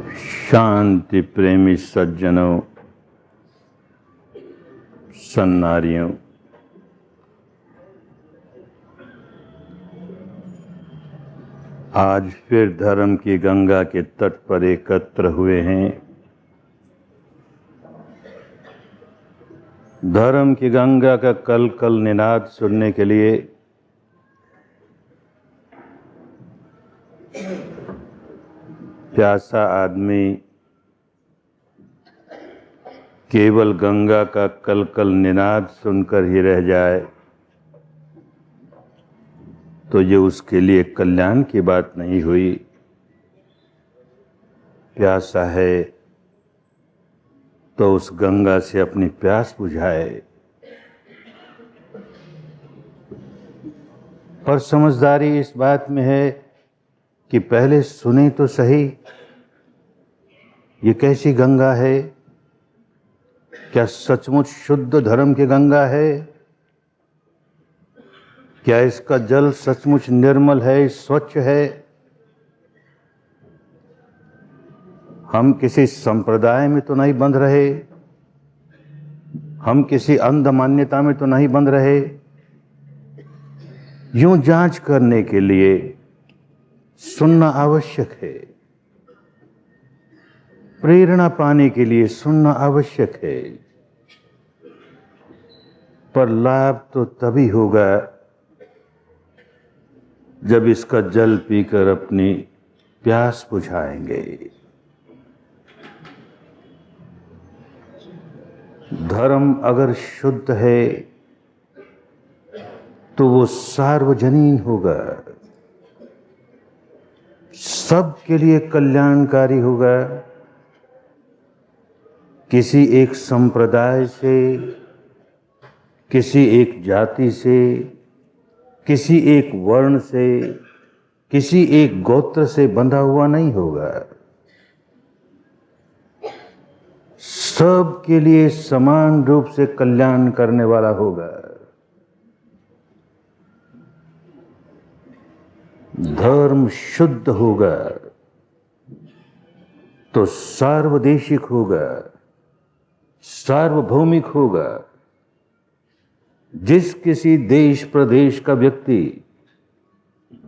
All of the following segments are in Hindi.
शांति प्रेमी सज्जनों, सन्नारियों, आज फिर धर्म की गंगा के तट पर एकत्र हुए हैं। धर्म की गंगा का कल कल निनाद सुनने के लिए प्यासा आदमी केवल गंगा का कल कल निनाद सुनकर ही रह जाए तो ये उसके लिए कल्याण की बात नहीं हुई। प्यासा है तो उस गंगा से अपनी प्यास बुझाए। और समझदारी इस बात में है कि पहले सुने तो सही, ये कैसी गंगा है? क्या सचमुच शुद्ध धर्म की गंगा है? क्या इसका जल सचमुच निर्मल है, स्वच्छ है? हम किसी संप्रदाय में तो नहीं बंध रहे, हम किसी अंध मान्यता में तो नहीं बंध रहे। यूं जांच करने के लिए सुनना आवश्यक है, प्रेरणा पाने के लिए सुनना आवश्यक है। पर लाभ तो तभी होगा जब इसका जल पीकर अपनी प्यास बुझाएंगे। धर्म अगर शुद्ध है तो वो सार्वजनीन होगा, सबके लिए कल्याणकारी होगा। किसी एक संप्रदाय से, किसी एक जाति से, किसी एक वर्ण से, किसी एक गोत्र से बंधा हुआ नहीं होगा। सबके लिए समान रूप से कल्याण करने वाला होगा। धर्म शुद्ध होगा तो सार्वदेशिक होगा, सार्वभौमिक होगा। जिस किसी देश प्रदेश का व्यक्ति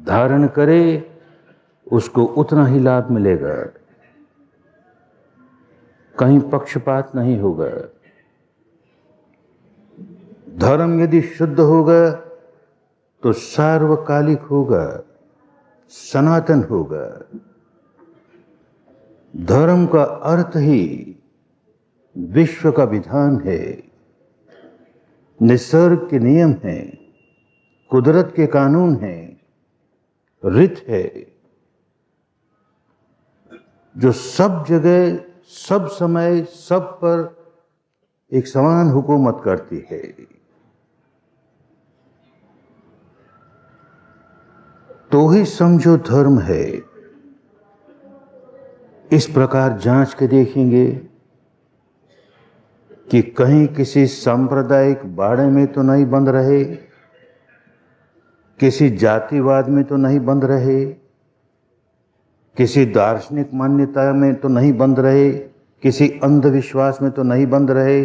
धारण करे उसको उतना ही लाभ मिलेगा, कहीं पक्षपात नहीं होगा। धर्म यदि शुद्ध होगा तो सार्वकालिक होगा, सनातन होगा। धर्म का अर्थ ही विश्व का विधान है, निसर्ग के नियम हैं, कुदरत के कानून हैं, रित है, जो सब जगह, सब समय, सब पर एक समान हुकूमत करती है। तो ही समझो धर्म है। इस प्रकार जांच के देखेंगे कि कहीं किसी सांप्रदायिक बाड़े में तो नहीं बंध रहे, किसी जातिवाद में तो नहीं बंध रहे, किसी दार्शनिक मान्यता में तो नहीं बंध रहे, किसी अंधविश्वास में तो नहीं बंध रहे।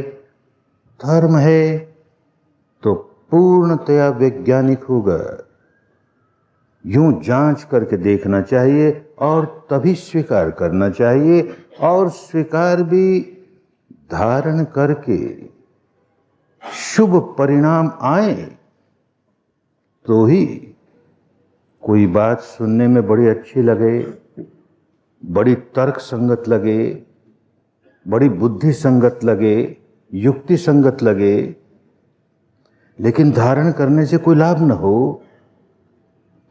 धर्म है तो पूर्णतया वैज्ञानिक होगा। यूं जांच करके देखना चाहिए और तभी स्वीकार करना चाहिए, और स्वीकार भी धारण करके शुभ परिणाम आए तो ही। कोई बात सुनने में बड़ी अच्छी लगे, बड़ी तर्क संगत लगे, बड़ी बुद्धि संगत लगे, युक्ति संगत लगे, लेकिन धारण करने से कोई लाभ न हो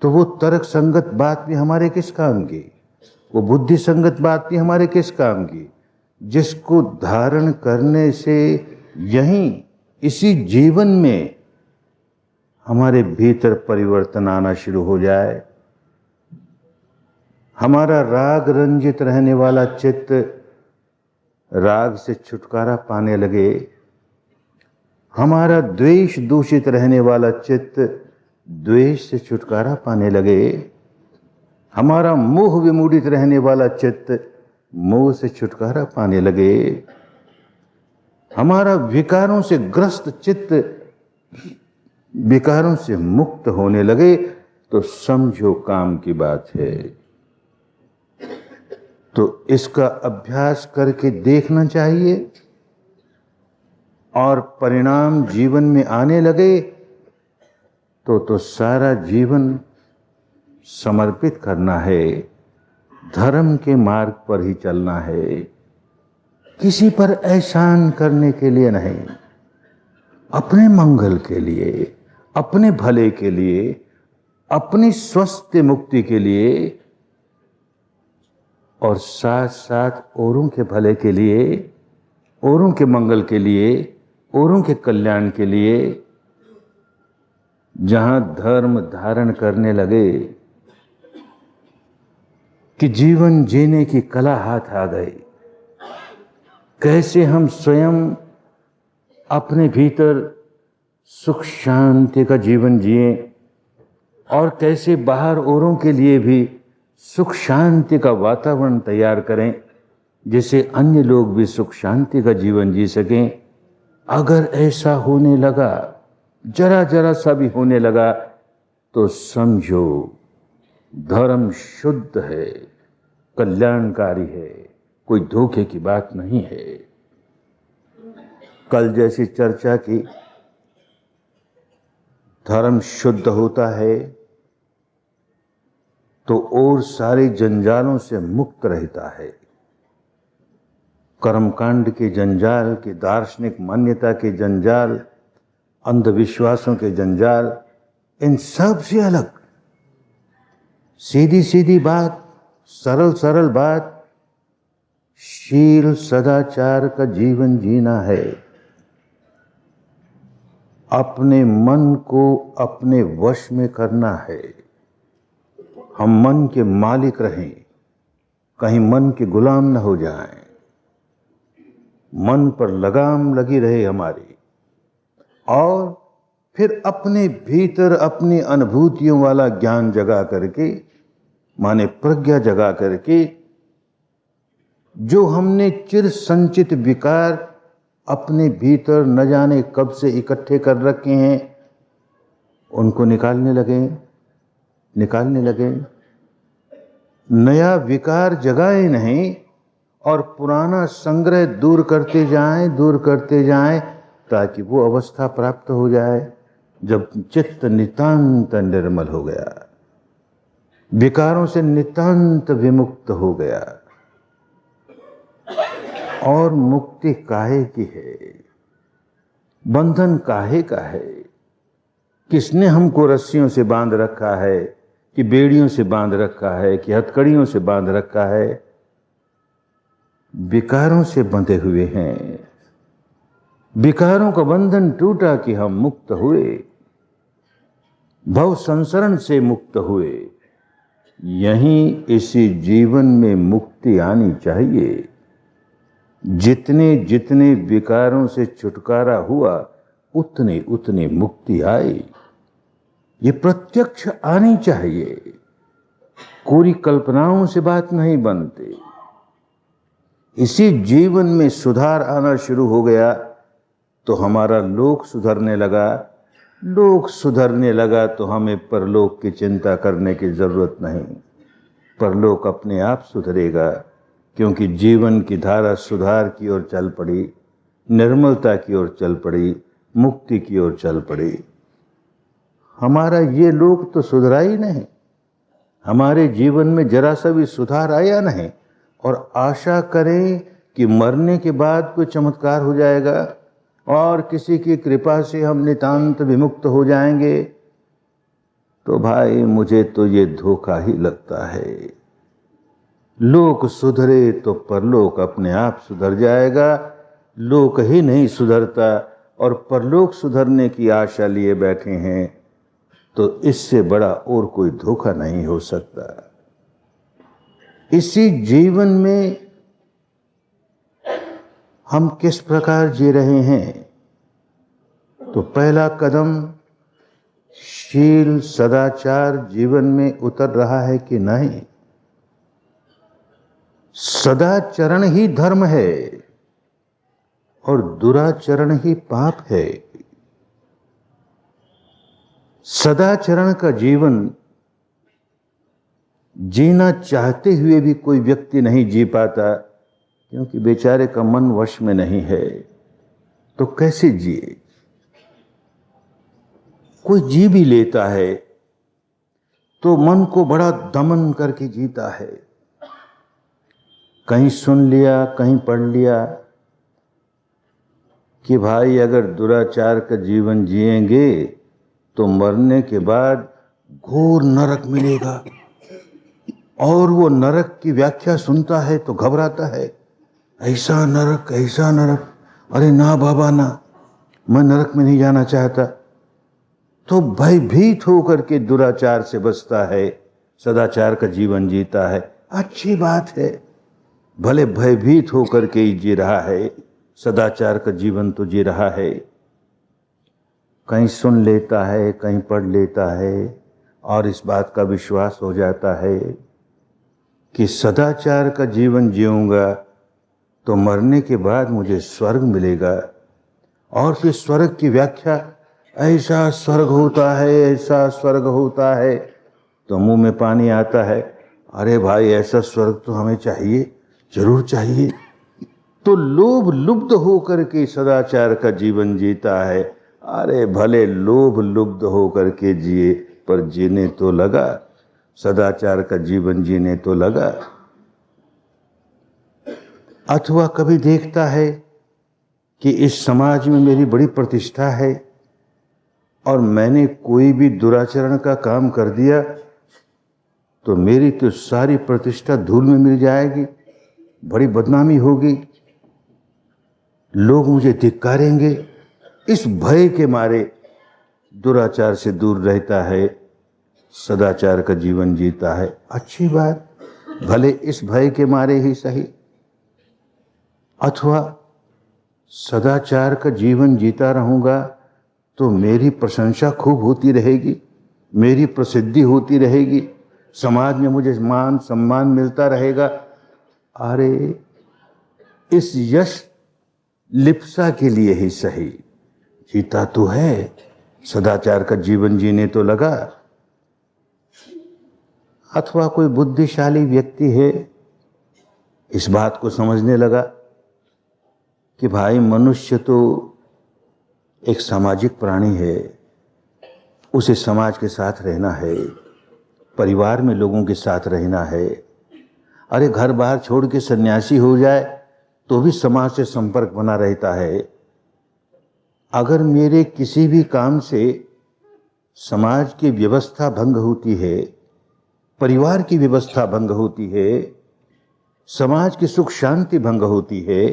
तो वो तर्क संगत बात भी हमारे किस काम की, वो बुद्धि संगत बात भी हमारे किस काम की। जिसको धारण करने से यहीं इसी जीवन में हमारे भीतर परिवर्तन आना शुरू हो जाए, हमारा राग रंजित रहने वाला चित्त राग से छुटकारा पाने लगे, हमारा द्वेष दूषित रहने वाला चित्त द्वेष से छुटकारा पाने लगे, हमारा मोह विमूढ़ित रहने वाला चित्त मोह से छुटकारा पाने लगे, हमारा विकारों से ग्रस्त चित्त विकारों से मुक्त होने लगे, तो समझो काम की बात है। तो इसका अभ्यास करके देखना चाहिए, और परिणाम जीवन में आने लगे तो सारा जीवन समर्पित करना है, धर्म के मार्ग पर ही चलना है, किसी पर एहसान करने के लिए नहीं, अपने मंगल के लिए, अपने भले के लिए, अपनी स्वस्थ मुक्ति के लिए, और साथ साथ औरों के भले के लिए, औरों के मंगल के लिए, औरों के कल्याण के लिए। जहां धर्म धारण करने लगे कि जीवन जीने की कला हाथ आ गई, कैसे हम स्वयं अपने भीतर सुख शांति का जीवन जिए, और कैसे बाहर औरों के लिए भी सुख शांति का वातावरण तैयार करें, जिससे अन्य लोग भी सुख शांति का जीवन जी सकें। अगर ऐसा होने लगा, जरा जरा सा भी होने लगा, तो समझो धर्म शुद्ध है, कल्याणकारी है, कोई धोखे की बात नहीं है। कल जैसी चर्चा की, धर्म शुद्ध होता है तो और सारे जंजालों से मुक्त रहता है। कर्मकांड के जंजाल, के दार्शनिक मान्यता के जंजाल, अंधविश्वासों के जंजाल, इन सब से अलग सीधी सीधी बात, सरल सरल बात, शील सदाचार का जीवन जीना है। अपने मन को अपने वश में करना है। हम मन के मालिक रहें, कहीं मन के गुलाम न हो जाएं। मन पर लगाम लगी रहे हमारी, और फिर अपने भीतर अपनी अनुभूतियों वाला ज्ञान जगा करके, माने प्रज्ञा जगा करके, जो हमने चिर संचित विकार अपने भीतर न जाने कब से इकट्ठे कर रखे हैं, उनको निकालने लगे। नया विकार जगाए नहीं, और पुराना संग्रह दूर करते जाएं, ताकि वो अवस्था प्राप्त हो जाए जब चित्त नितांत निर्मल हो गया, विकारों से नितांत विमुक्त हो गया। और मुक्ति काहे की है? बंधन काहे का है? किसने हमको रस्सियों से बांध रखा है, कि बेड़ियों से बांध रखा है, कि हथकड़ियों से बांध रखा है? विकारों से बंधे हुए हैं। विकारों का बंधन टूटा कि हम मुक्त हुए, भव संसरण से मुक्त हुए। यहीं इसी जीवन में मुक्ति आनी चाहिए। जितने जितने विकारों से छुटकारा हुआ, उतने उतने मुक्ति आई। ये प्रत्यक्ष आनी चाहिए, कोरी कल्पनाओं से बात नहीं बनती। इसी जीवन में सुधार आना शुरू हो गया तो हमारा लोक सुधरने लगा। लोक सुधरने लगा तो हमें परलोक की चिंता करने की जरूरत नहीं। परलोक अपने आप सुधरेगा, क्योंकि जीवन की धारा सुधार की ओर चल पड़ी, निर्मलता की ओर चल पड़ी, मुक्ति की ओर चल पड़ी। हमारा ये लोक तो सुधरा ही नहीं, हमारे जीवन में जरा सा भी सुधार आया नहीं। और आशा करें कि मरने के बाद कोई चमत्कार हो जाएगा और किसी की कृपा से हम नितांत विमुक्त हो जाएंगे, तो भाई मुझे तो ये धोखा ही लगता है। लोक सुधरे तो परलोक अपने आप सुधर जाएगा। लोक ही नहीं सुधरता और परलोक सुधरने की आशा लिए बैठे हैं, तो इससे बड़ा और कोई धोखा नहीं हो सकता। इसी जीवन में हम किस प्रकार जी रहे हैं? तो पहला कदम शील सदाचार जीवन में उतर रहा है कि नहीं? सदाचरण ही धर्म है और दुराचरण ही पाप है। सदाचरण का जीवन जीना चाहते हुए भी कोई व्यक्ति नहीं जी पाता, क्योंकि बेचारे का मन वश में नहीं है। तो कैसे जिए? कोई जी भी लेता है तो मन को बड़ा दमन करके जीता है। कहीं सुन लिया, कहीं पढ़ लिया कि भाई अगर दुराचार का जीवन जिएंगे तो मरने के बाद घोर नरक मिलेगा, और वो नरक की व्याख्या सुनता है तो घबराता है। ऐसा नरक, ऐसा नरक, अरे ना बाबा ना, मैं नरक में नहीं जाना चाहता। तो भयभीत होकर के दुराचार से बचता है, सदाचार का जीवन जीता है। अच्छी बात है, भले भयभीत होकर के ही जी रहा है, सदाचार का जीवन तो जी रहा है। कहीं सुन लेता है, कहीं पढ़ लेता है, और इस बात का विश्वास हो जाता है कि सदाचार का जीवन जीऊंगा तो मरने के बाद मुझे स्वर्ग मिलेगा। और फिर स्वर्ग की व्याख्या, ऐसा स्वर्ग होता है, ऐसा स्वर्ग होता है, तो मुंह में पानी आता है। अरे भाई, ऐसा स्वर्ग तो हमें चाहिए, जरूर चाहिए। तो लोभ लुब्ध होकर के सदाचार का जीवन जीता है। अरे भले लोभ लुब्ध होकर के जिए, पर जीने तो लगा, सदाचार का जीवन जीने तो लगा। अथवा कभी देखता है कि इस समाज में मेरी बड़ी प्रतिष्ठा है और मैंने कोई भी दुराचरण का काम कर दिया तो मेरी तो सारी प्रतिष्ठा धूल में मिल जाएगी, बड़ी बदनामी होगी, लोग मुझे धिक्कारेंगे। इस भय के मारे दुराचार से दूर रहता है, सदाचार का जीवन जीता है। अच्छी बात, भले इस भय के मारे ही सही। अथवा सदाचार का जीवन जीता रहूंगा तो मेरी प्रशंसा खूब होती रहेगी, मेरी प्रसिद्धि होती रहेगी, समाज में मुझे मान सम्मान मिलता रहेगा। अरे इस यश लिप्सा के लिए ही सही जीता तो है, सदाचार का जीवन जीने तो लगा। अथवा कोई बुद्धिशाली व्यक्ति है, इस बात को समझने लगा कि भाई मनुष्य तो एक सामाजिक प्राणी है, उसे समाज के साथ रहना है, परिवार में लोगों के साथ रहना है। अरे घर बाहर छोड़ के सन्यासी हो जाए तो भी समाज से संपर्क बना रहता है। अगर मेरे किसी भी काम से समाज की व्यवस्था भंग होती है, परिवार की व्यवस्था भंग होती है, समाज की सुख शांति भंग होती है,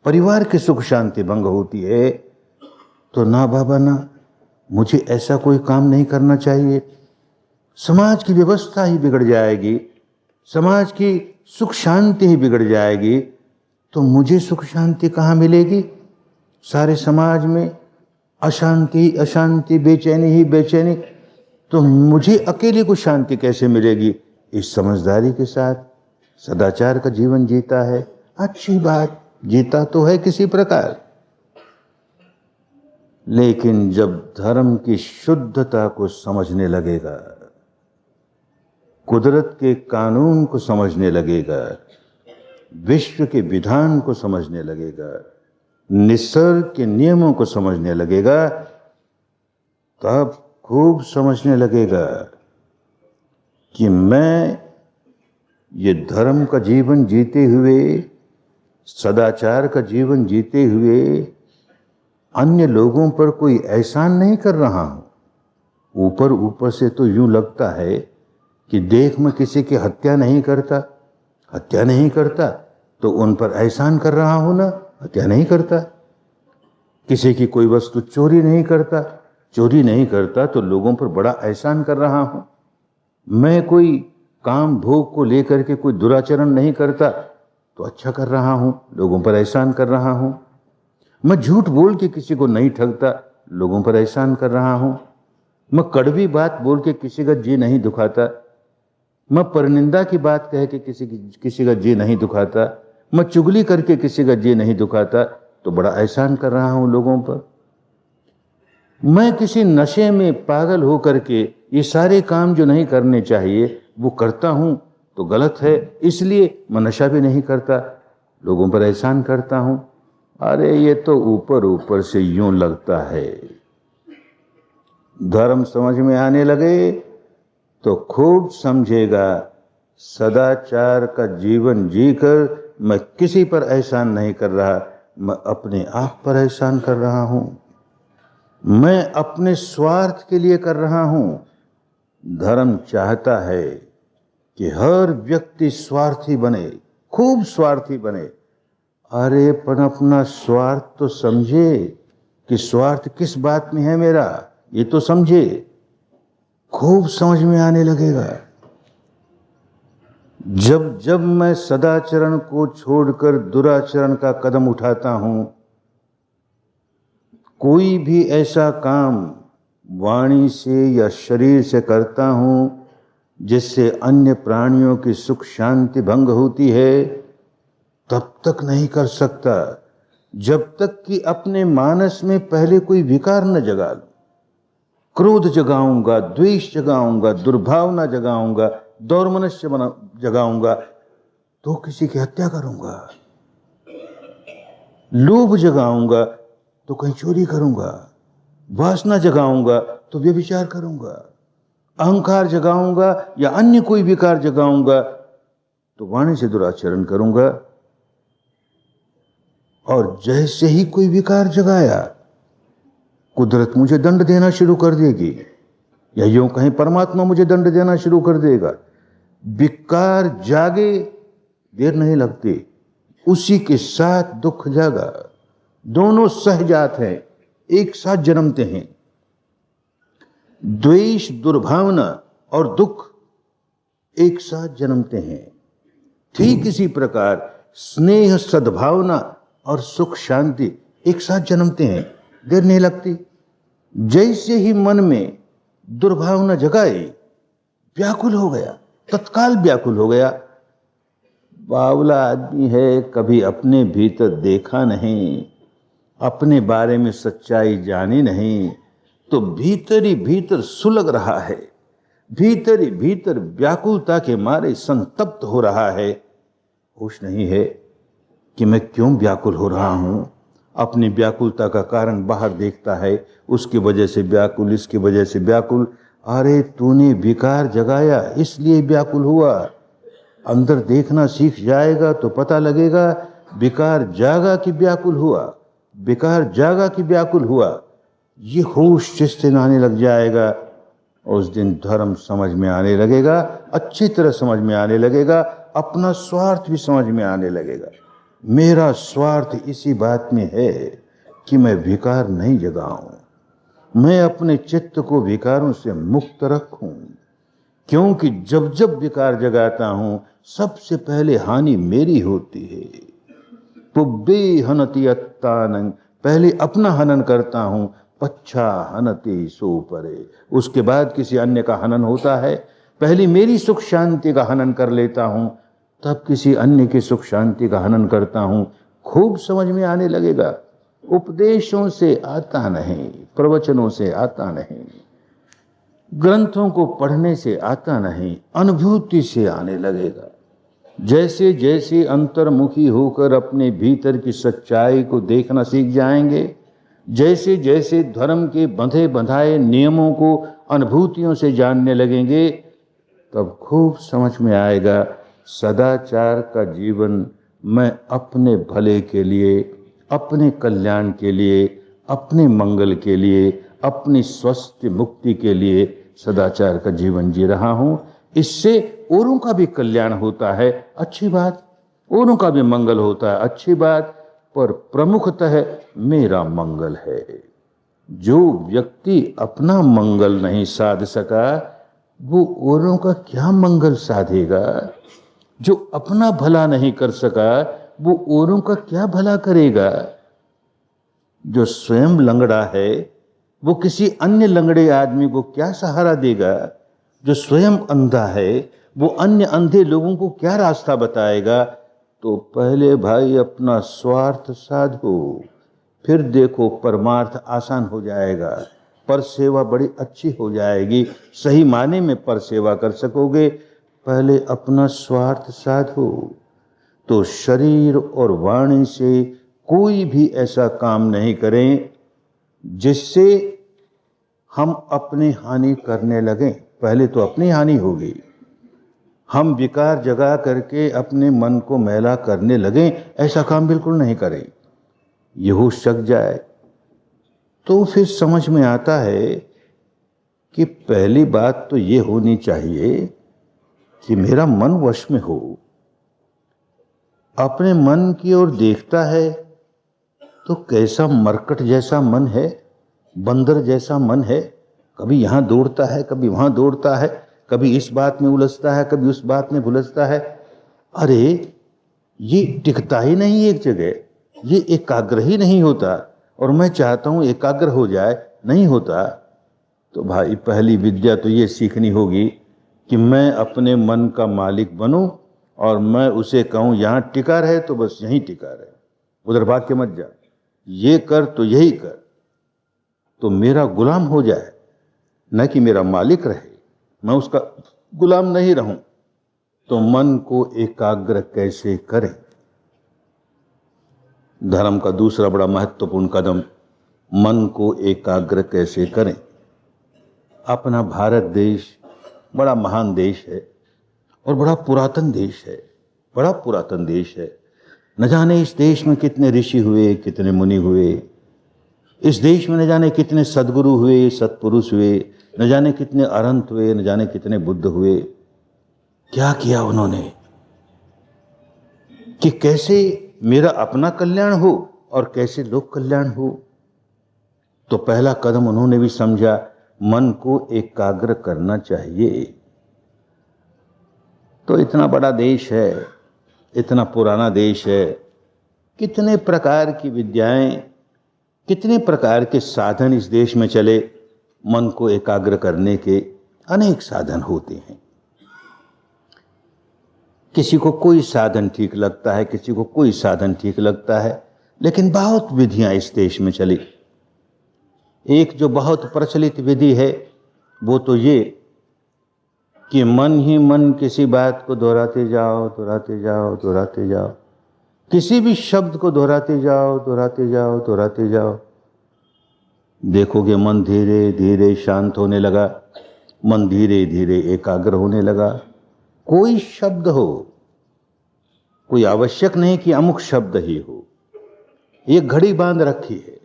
परिवार की सुख शांति भंग होती है, तो ना बाबा ना, मुझे ऐसा कोई काम नहीं करना चाहिए। समाज की व्यवस्था ही बिगड़ जाएगी, समाज की सुख शांति ही बिगड़ जाएगी, तो मुझे सुख शांति कहाँ मिलेगी? सारे समाज में अशांति अशांति, बेचैनी ही बेचैनी, तो मुझे अकेले को शांति कैसे मिलेगी? इस समझदारी के साथ सदाचार का जीवन जीता है। अच्छी बात, जीता तो है किसी प्रकार। लेकिन जब धर्म की शुद्धता को समझने लगेगा, कुदरत के कानून को समझने लगेगा, विश्व के विधान को समझने लगेगा, निसर्ग के नियमों को समझने लगेगा, तब खूब समझने लगेगा कि मैं ये धर्म का जीवन जीते हुए, सदाचार का जीवन जीते हुए अन्य लोगों पर कोई एहसान नहीं कर रहा हूं। ऊपर ऊपर से तो यूं लगता है कि देख मैं किसी की हत्या नहीं करता तो उन पर एहसान कर रहा हूं ना, हत्या नहीं करता। किसी की कोई वस्तु चोरी नहीं करता तो लोगों पर बड़ा एहसान कर रहा हूं। मैं कोई काम भोग को लेकर के कोई दुराचरण नहीं करता तो अच्छा कर रहा हूं, लोगों पर एहसान कर रहा हूं। मैं झूठ बोल के किसी को नहीं ठगता, लोगों पर एहसान कर रहा हूं। मैं कड़वी बात बोल के किसी का जी नहीं दुखाता, मैं परनिंदा की बात कह के किसी का जी नहीं दुखाता, मैं चुगली करके किसी का जी नहीं दुखाता, तो बड़ा एहसान कर रहा हूं लोगों पर। मैं किसी नशे में पागल हो करके ये सारे काम जो नहीं करने चाहिए वो करता हूं तो गलत है, इसलिए मैं नशा भी नहीं करता, लोगों पर एहसान करता हूं। अरे ये तो ऊपर ऊपर से यूं लगता है। धर्म समझ में आने लगे तो खूब समझेगा, सदाचार का जीवन जीकर मैं किसी पर एहसान नहीं कर रहा, मैं अपने आप पर एहसान कर रहा हूं। मैं अपने स्वार्थ के लिए कर रहा हूं। धर्म चाहता है कि हर व्यक्ति स्वार्थी बने, खूब स्वार्थी बने। अरे पर अपना स्वार्थ तो समझे कि स्वार्थ किस बात में है मेरा, ये तो समझे, खूब समझ में आने लगेगा। जब जब मैं सदाचरण को छोड़कर दुराचरण का कदम उठाता हूं, कोई भी ऐसा काम वाणी से या शरीर से करता हूं जिससे अन्य प्राणियों की सुख शांति भंग होती है, तब तक नहीं कर सकता जब तक कि अपने मानस में पहले कोई विकार न जगा लूं। क्रोध जगाऊंगा, द्वेष जगाऊंगा, दुर्भावना जगाऊंगा, दौर्मनस्य जगाऊंगा तो किसी की हत्या करूंगा। लोभ जगाऊंगा तो कहीं चोरी करूंगा, वासना जगाऊंगा तो व्यभिचार करूंगा, अहंकार जगाऊंगा या अन्य कोई विकार जगाऊंगा तो वाणी से दुराचरण करूंगा। और जैसे ही कोई विकार जगाया, कुदरत मुझे दंड देना शुरू कर देगी, या यूं कहीं परमात्मा मुझे दंड देना शुरू कर देगा। विकार जागे, देर नहीं लगती, उसी के साथ दुख जागा। दोनों सहजात हैं, एक साथ जन्मते हैं। द्वेष, दुर्भावना और दुख एक साथ जन्मते हैं। ठीक इसी प्रकार स्नेह, सद्भावना और सुख शांति एक साथ जन्मते हैं, देर नहीं लगती। जैसे ही मन में दुर्भावना जगाई, व्याकुल हो गया, तत्काल व्याकुल हो गया। बावला आदमी है, कभी अपने भीतर देखा नहीं, अपने बारे में सच्चाई जानी नहीं, तो भीतर ही भीतर सुलग रहा है, भीतर ही भीतर व्याकुलता के मारे संतप्त हो रहा है। होश नहीं है कि मैं क्यों व्याकुल हो रहा हूं। अपनी व्याकुलता का कारण बाहर देखता है, उसकी वजह से व्याकुल, इसकी वजह से व्याकुल। अरे तूने विकार जगाया इसलिए व्याकुल हुआ। अंदर देखना सीख जाएगा तो पता लगेगा विकार जागा कि व्याकुल हुआ, विकार जागा कि व्याकुल हुआ। ये होश जिस दिन आने लग जाएगा, उस दिन धर्म समझ में आने लगेगा, अच्छी तरह समझ में आने लगेगा, अपना स्वार्थ भी समझ में आने लगेगा। मेरा स्वार्थ इसी बात में है कि मैं विकार नहीं जगाऊं, मैं अपने चित्त को विकारों से मुक्त रखूं। क्योंकि जब जब विकार जगाता हूं, सबसे पहले हानि मेरी होती है। पुब्बे हनति अत्तानं, पहले अपना हनन करता हूं, पच्छा हनति सो परे, उसके बाद किसी अन्य का हनन होता है। पहले मेरी सुख शांति का हनन कर लेता हूं, तब किसी अन्य की सुख शांति का हनन करता हूं। खूब समझ में आने लगेगा। उपदेशों से आता नहीं, प्रवचनों से आता नहीं, ग्रंथों को पढ़ने से आता नहीं, अनुभूति से आने लगेगा। जैसे जैसे अंतर्मुखी होकर अपने भीतर की सच्चाई को देखना सीख जाएंगे, जैसे जैसे धर्म के बंधे बंधाए नियमों को अनुभूतियों से जानने लगेंगे, तब खूब समझ में आएगा सदाचार का जीवन मैं अपने भले के लिए, अपने कल्याण के लिए, अपने मंगल के लिए, अपनी स्वस्थ मुक्ति के लिए सदाचार का जीवन जी रहा हूं। इससे औरों का भी कल्याण होता है, अच्छी बात, औरों का भी मंगल होता है, अच्छी बात, पर प्रमुखतः मेरा मंगल है। जो व्यक्ति अपना मंगल नहीं साध सका, वो औरों का क्या मंगल साधेगा। जो अपना भला नहीं कर सका, वो औरों का क्या भला करेगा। जो स्वयं लंगड़ा है, वो किसी अन्य लंगड़े आदमी को क्या सहारा देगा। जो स्वयं अंधा है, वो अन्य अंधे लोगों को क्या रास्ता बताएगा? तो पहले भाई अपना स्वार्थ साधो, फिर देखो परमार्थ आसान हो जाएगा, पर सेवा बड़ी अच्छी हो जाएगी, सही माने में पर सेवा कर सकोगे। पहले अपना स्वार्थ साधो। तो शरीर और वाणी से कोई भी ऐसा काम नहीं करें जिससे हम अपनी हानि करने लगें। पहले तो अपनी हानि होगी। हम विकार जगा करके अपने मन को मैला करने लगें, ऐसा काम बिल्कुल नहीं करें। ये हो सक जाए तो फिर समझ में आता है कि पहली बात तो ये होनी चाहिए कि मेरा मन वश में हो। अपने मन की ओर देखता है तो कैसा मरकट जैसा मन है, बंदर जैसा मन है। कभी यहाँ दौड़ता है, कभी वहाँ दौड़ता है, कभी इस बात में उलझता है, कभी उस बात में उलझता है। अरे ये टिकता ही नहीं एक जगह, ये एकाग्र ही नहीं होता। और मैं चाहता हूँ एकाग्र हो जाए, नहीं होता। तो भाई पहली विद्या तो ये सीखनी होगी कि मैं अपने मन का मालिक बनूं और मैं उसे कहूँ यहाँ टिका रहे तो बस यहीं टिका रहे, उधर भाग के मत जा, ये कर तो यही कर, तो मेरा गुलाम हो जाए, न कि मेरा मालिक रहे, मैं उसका गुलाम नहीं रहूं। तो मन को एकाग्र कैसे करें? धर्म का दूसरा बड़ा महत्वपूर्ण कदम, मन को एकाग्र कैसे करें। अपना भारत देश बड़ा महान देश है और बड़ा पुरातन देश है, बड़ा पुरातन देश है। न जाने इस देश में कितने ऋषि हुए, कितने मुनि हुए। इस देश में न जाने कितने सद्गुरु हुए, सत्पुरुष हुए, न जाने कितने अरहंत हुए, न जाने कितने बुद्ध हुए। क्या किया उन्होंने कि कैसे मेरा अपना कल्याण हो और कैसे लोक कल्याण हो। तो पहला कदम उन्होंने भी समझा, मन को एकाग्र करना चाहिए। तो इतना बड़ा देश है, इतना पुराना देश है, कितने प्रकार की विद्याएं, कितने प्रकार के साधन इस देश में चले। मन को एकाग्र करने के अनेक साधन होते हैं। किसी को कोई साधन ठीक लगता है, किसी को कोई साधन ठीक लगता है, लेकिन बहुत विधियां इस देश में चली। एक जो बहुत प्रचलित विधि है वो तो ये कि मन ही मन किसी बात को दोहराते जाओ, दोहराते जाओ, दोहराते जाओ, किसी भी शब्द को दोहराते जाओ, दोहराते जाओ, दोहराते जाओ। देखोगे मन धीरे धीरे शांत होने लगा, मन धीरे धीरे एकाग्र होने लगा। कोई शब्द हो, कोई आवश्यक नहीं कि अमुक शब्द ही हो। एक घड़ी बांध रखी है,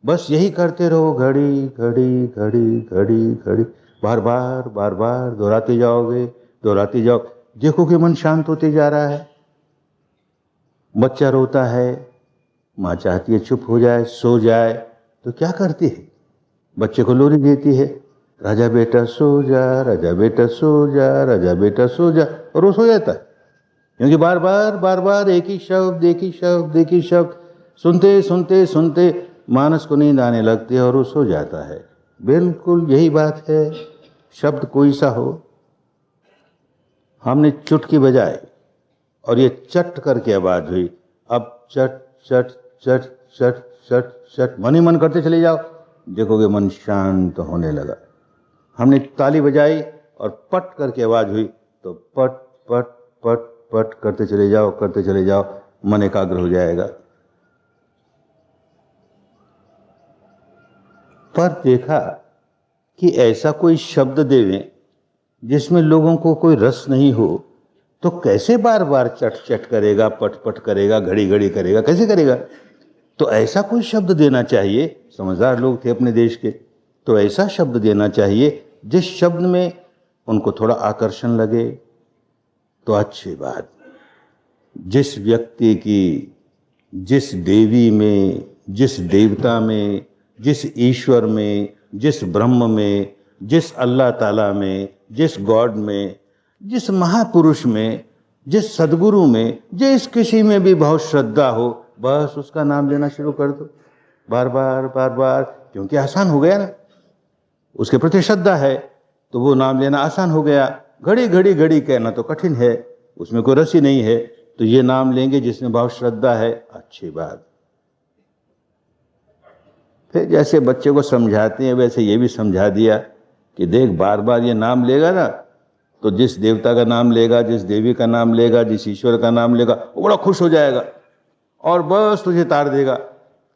बस यही करते रहो, घड़ी घड़ी घड़ी घड़ी घड़ी, बार बार बार बार दोहराते जाओगे, दोहराते जाओ। देखोगे मन शांत होते जा रहा है। बच्चा रोता है, माँ चाहती है चुप हो जाए, सो जाए, तो क्या करती है? बच्चे को लोरी देती है, राजा बेटा सो जा, राजा बेटा सो जा, राजा बेटा सो जा, और वो सो जाता है। क्योंकि बार बार बार बार एक ही शब्द, एक ही शब्द, एक ही शब्द सुनते सुनते सुनते मानस को नींद आने लगती है और वो सो जाता है। बिल्कुल यही बात है। शब्द कोई सा हो, हमने चुटकी बजाई और ये चट करके आवाज हुई, अब चट चट चट चट चट चट मन ही मन करते चले जाओ, देखोगे मन शांत होने लगा। हमने ताली बजाई और पट करके आवाज हुई, तो पट पट पट पट करते चले जाओ, करते चले जाओ, मन एकाग्र हो जाएगा। पर देखा कि ऐसा कोई शब्द देवें जिसमें लोगों को कोई रस नहीं हो, तो कैसे बार बार चट चट करेगा, पट पट करेगा, घड़ी घड़ी करेगा, कैसे करेगा? तो ऐसा कोई शब्द देना चाहिए। समझदार लोग थे अपने देश के, तो ऐसा शब्द देना चाहिए जिस शब्द में उनको थोड़ा आकर्षण लगे। तो अच्छी बात, जिस व्यक्ति की, जिस देवी में, जिस देवता में, जिस ईश्वर में, जिस ब्रह्म में, जिस अल्लाह ताला में, जिस गॉड में, जिस महापुरुष में, जिस सदगुरु में, जिस किसी में भी बहुत श्रद्धा हो, बस उसका नाम लेना शुरू कर दो, बार बार बार बार। क्योंकि आसान हो गया ना, उसके प्रति श्रद्धा है तो वो नाम लेना आसान हो गया। घड़ी घड़ी घड़ी कहना तो कठिन है, उसमें कोई रस ही नहीं है, तो ये नाम लेंगे जिसमें भाव श्रद्धा है, अच्छी बात। फिर जैसे बच्चे को समझाते हैं वैसे ये भी समझा दिया कि देख बार बार ये नाम लेगा ना, तो जिस देवता का नाम लेगा, जिस देवी का नाम लेगा, जिस ईश्वर का नाम लेगा, वो बड़ा खुश हो जाएगा और बस तुझे तार देगा।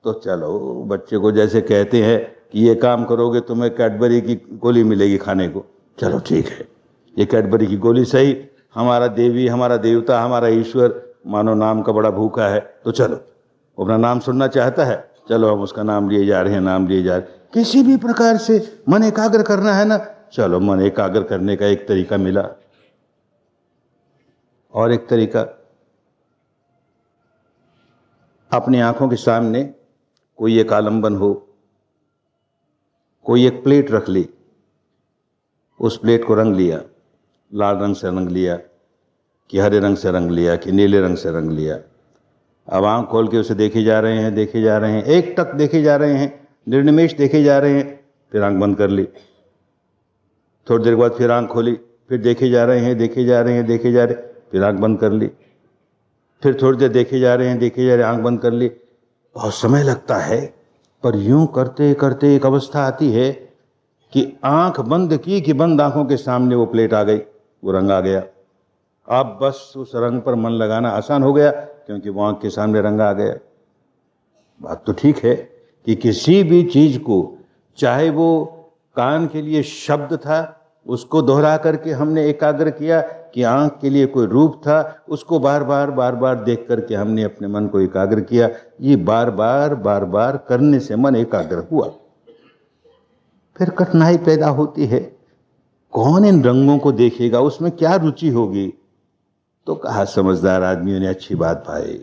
तो चलो बच्चे को जैसे कहते हैं कि ये काम करोगे तुम्हें कैडबरी की गोली मिलेगी खाने को, चलो ठीक है, ये कैडबरी की गोली सही, हमारा देवी, हमारा देवता, हमारा ईश्वर मानो नाम का बड़ा भूखा है, तो चलो अपना नाम सुनना चाहता है, चलो हम उसका नाम लिए जा रहे हैं, नाम लिए जा रहे हैं। किसी भी प्रकार से मन एकाग्र करना है ना, चलो मन एकाग्र करने का एक तरीका मिला। और एक तरीका, अपनी आंखों के सामने कोई एक आलंबन हो, कोई एक प्लेट रख ली, उस प्लेट को रंग लिया, लाल रंग से रंग लिया कि हरे रंग से रंग लिया कि नीले रंग से रंग लिया। अब आंख खोल के उसे देखे जा रहे हैं, देखे जा रहे हैं, एक टक देखे जा रहे हैं, निर्निमेष देखे जा रहे हैं, फिर आंख बंद कर ली। थोड़ी देर बाद फिर आंख खोली, फिर देखे जा रहे हैं, देखे जा रहे हैं, देखे जा रहे हैं, फिर आंख बंद कर ली। फिर थोड़ी देर देखे जा रहे हैं, देखे जा रहे हैं, आंख बंद कर ली। बहुत समय लगता है, पर यूं करते करते एक अवस्था आती है कि आंख बंद की कि बंद आंखों के सामने वो प्लेट आ गई, वो रंग आ गया। अब बस उस रंग पर मन लगाना आसान हो गया क्योंकि वो आंख के सामने रंग आ गया। बात तो ठीक है कि किसी भी चीज को, चाहे वो कान के लिए शब्द था, उसको दोहरा करके हमने एकाग्र किया, कि आंख के लिए कोई रूप था, उसको बार बार देख करके हमने अपने मन को एकाग्र किया। ये बार बार करने से मन एकाग्र हुआ। फिर कठिनाई पैदा होती है, कौन इन रंगों को देखेगा, उसमें क्या रुचि होगी। तो कहा समझदार आदमियों ने, अच्छी बात भाई,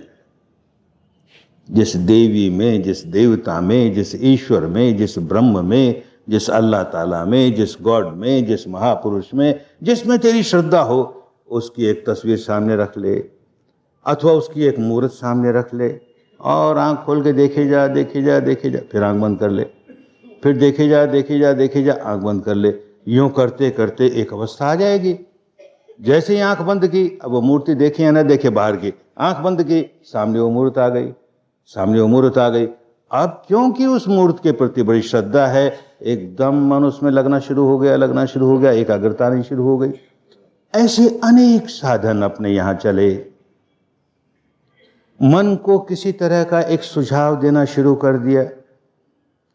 जिस देवी में, जिस देवता में, जिस ईश्वर में, जिस ब्रह्म में, जिस अल्लाह ताला में, जिस गॉड में, जिस महापुरुष में, जिसमें तेरी श्रद्धा हो, उसकी एक तस्वीर सामने रख ले अथवा उसकी एक मूर्त सामने रख ले और आंख खोल के देखे जा, देखे जा, देखे जा, फिर आंख बंद कर ले, फिर देखे जा, देखे जा, देखे जा, आंख बंद कर ले। यूं करते करते एक अवस्था आ जाएगी, जैसे ही आंख बंद की, अब वो मूर्ति देखे या ना देखे बाहर की, आंख बंद की, सामने वो मूर्त आ गई, सामने वो मूर्त आ गई। अब क्योंकि उस मूर्त के प्रति बड़ी श्रद्धा है, एकदम मन उसमें लगना शुरू हो गया, लगना शुरू हो गया, एकाग्रता नहीं शुरू हो गई। ऐसे अनेक साधन अपने यहां चले। मन को किसी तरह का एक सुझाव देना शुरू कर दिया,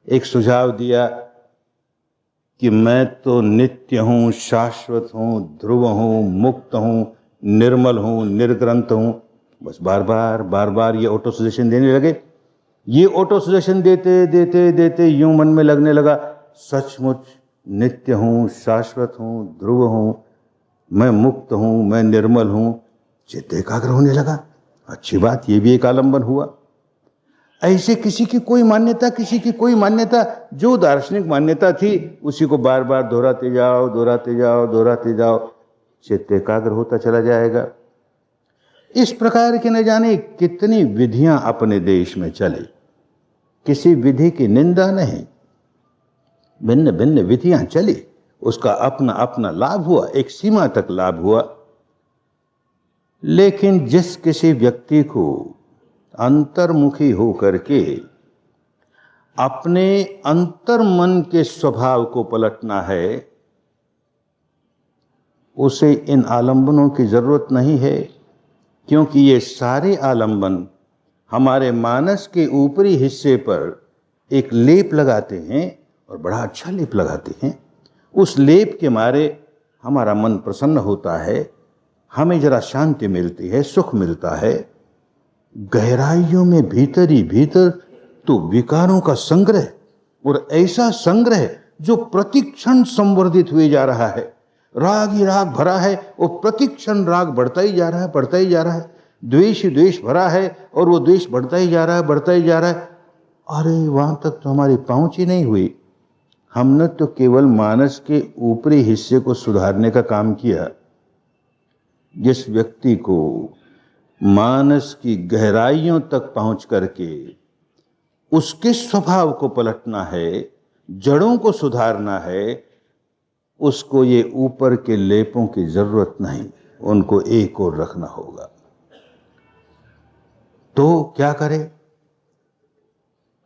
एक सुझाव दिया कि मैं तो नित्य हूं, शाश्वत हूं, ध्रुव हूं, मुक्त हूं, निर्मल हूं, निर्ग्रंथ हूं। बस बार बार ये ऑटो सजेशन देने लगे। ये ऑटो सजेशन देते देते देते यूं मन में लगने लगा, सचमुच नित्य हूं, शाश्वत हूं, ध्रुव हूं, मैं मुक्त हूं, मैं निर्मल हूं। चित्त एकाग्र होने लगा। अच्छी बात, ये भी एक आलंबन हुआ। ऐसे किसी की कोई मान्यता, किसी की कोई मान्यता, जो दार्शनिक मान्यता थी उसी को बार बार दोहराते जाओ, दोहराते जाओ, दोहराते जाओ, चित्त एकाग्र होता चला जाएगा। इस प्रकार के न जाने कितनी विधियां अपने देश में चली। किसी विधि की निंदा नहीं, भिन्न भिन्न विधियां चली, उसका अपना अपना लाभ हुआ, एक सीमा तक लाभ हुआ। लेकिन जिस किसी व्यक्ति को अंतर्मुखी होकर के अपने अंतर मन के स्वभाव को पलटना है, उसे इन आलंबनों की जरूरत नहीं है, क्योंकि ये सारे आलंबन हमारे मानस के ऊपरी हिस्से पर एक लेप लगाते हैं और बड़ा अच्छा लेप लगाते हैं। उस लेप के मारे हमारा मन प्रसन्न होता है, हमें जरा शांति मिलती है, सुख मिलता है। गहराइयों में भीतर ही भीतर तो विकारों का संग्रह, और ऐसा संग्रह जो प्रतिक्षण संवर्धित हुए जा रहा है। राग ही राग भरा है और प्रतिक्षण राग बढ़ता ही जा रहा है, बढ़ता ही जा रहा है। द्वेष ही द्वेष भरा है और वो द्वेष बढ़ता ही जा रहा है, बढ़ता ही जा रहा है। अरे वहां तक तो हमारी पहुंच ही नहीं हुई। हमने तो केवल मानस के ऊपरी हिस्से को सुधारने का काम किया। जिस व्यक्ति को मानस की गहराइयों तक पहुंच करके उसके स्वभाव को पलटना है, जड़ों को सुधारना है, उसको ये ऊपर के लेपों की जरूरत नहीं, उनको एक और रखना होगा। तो क्या करे?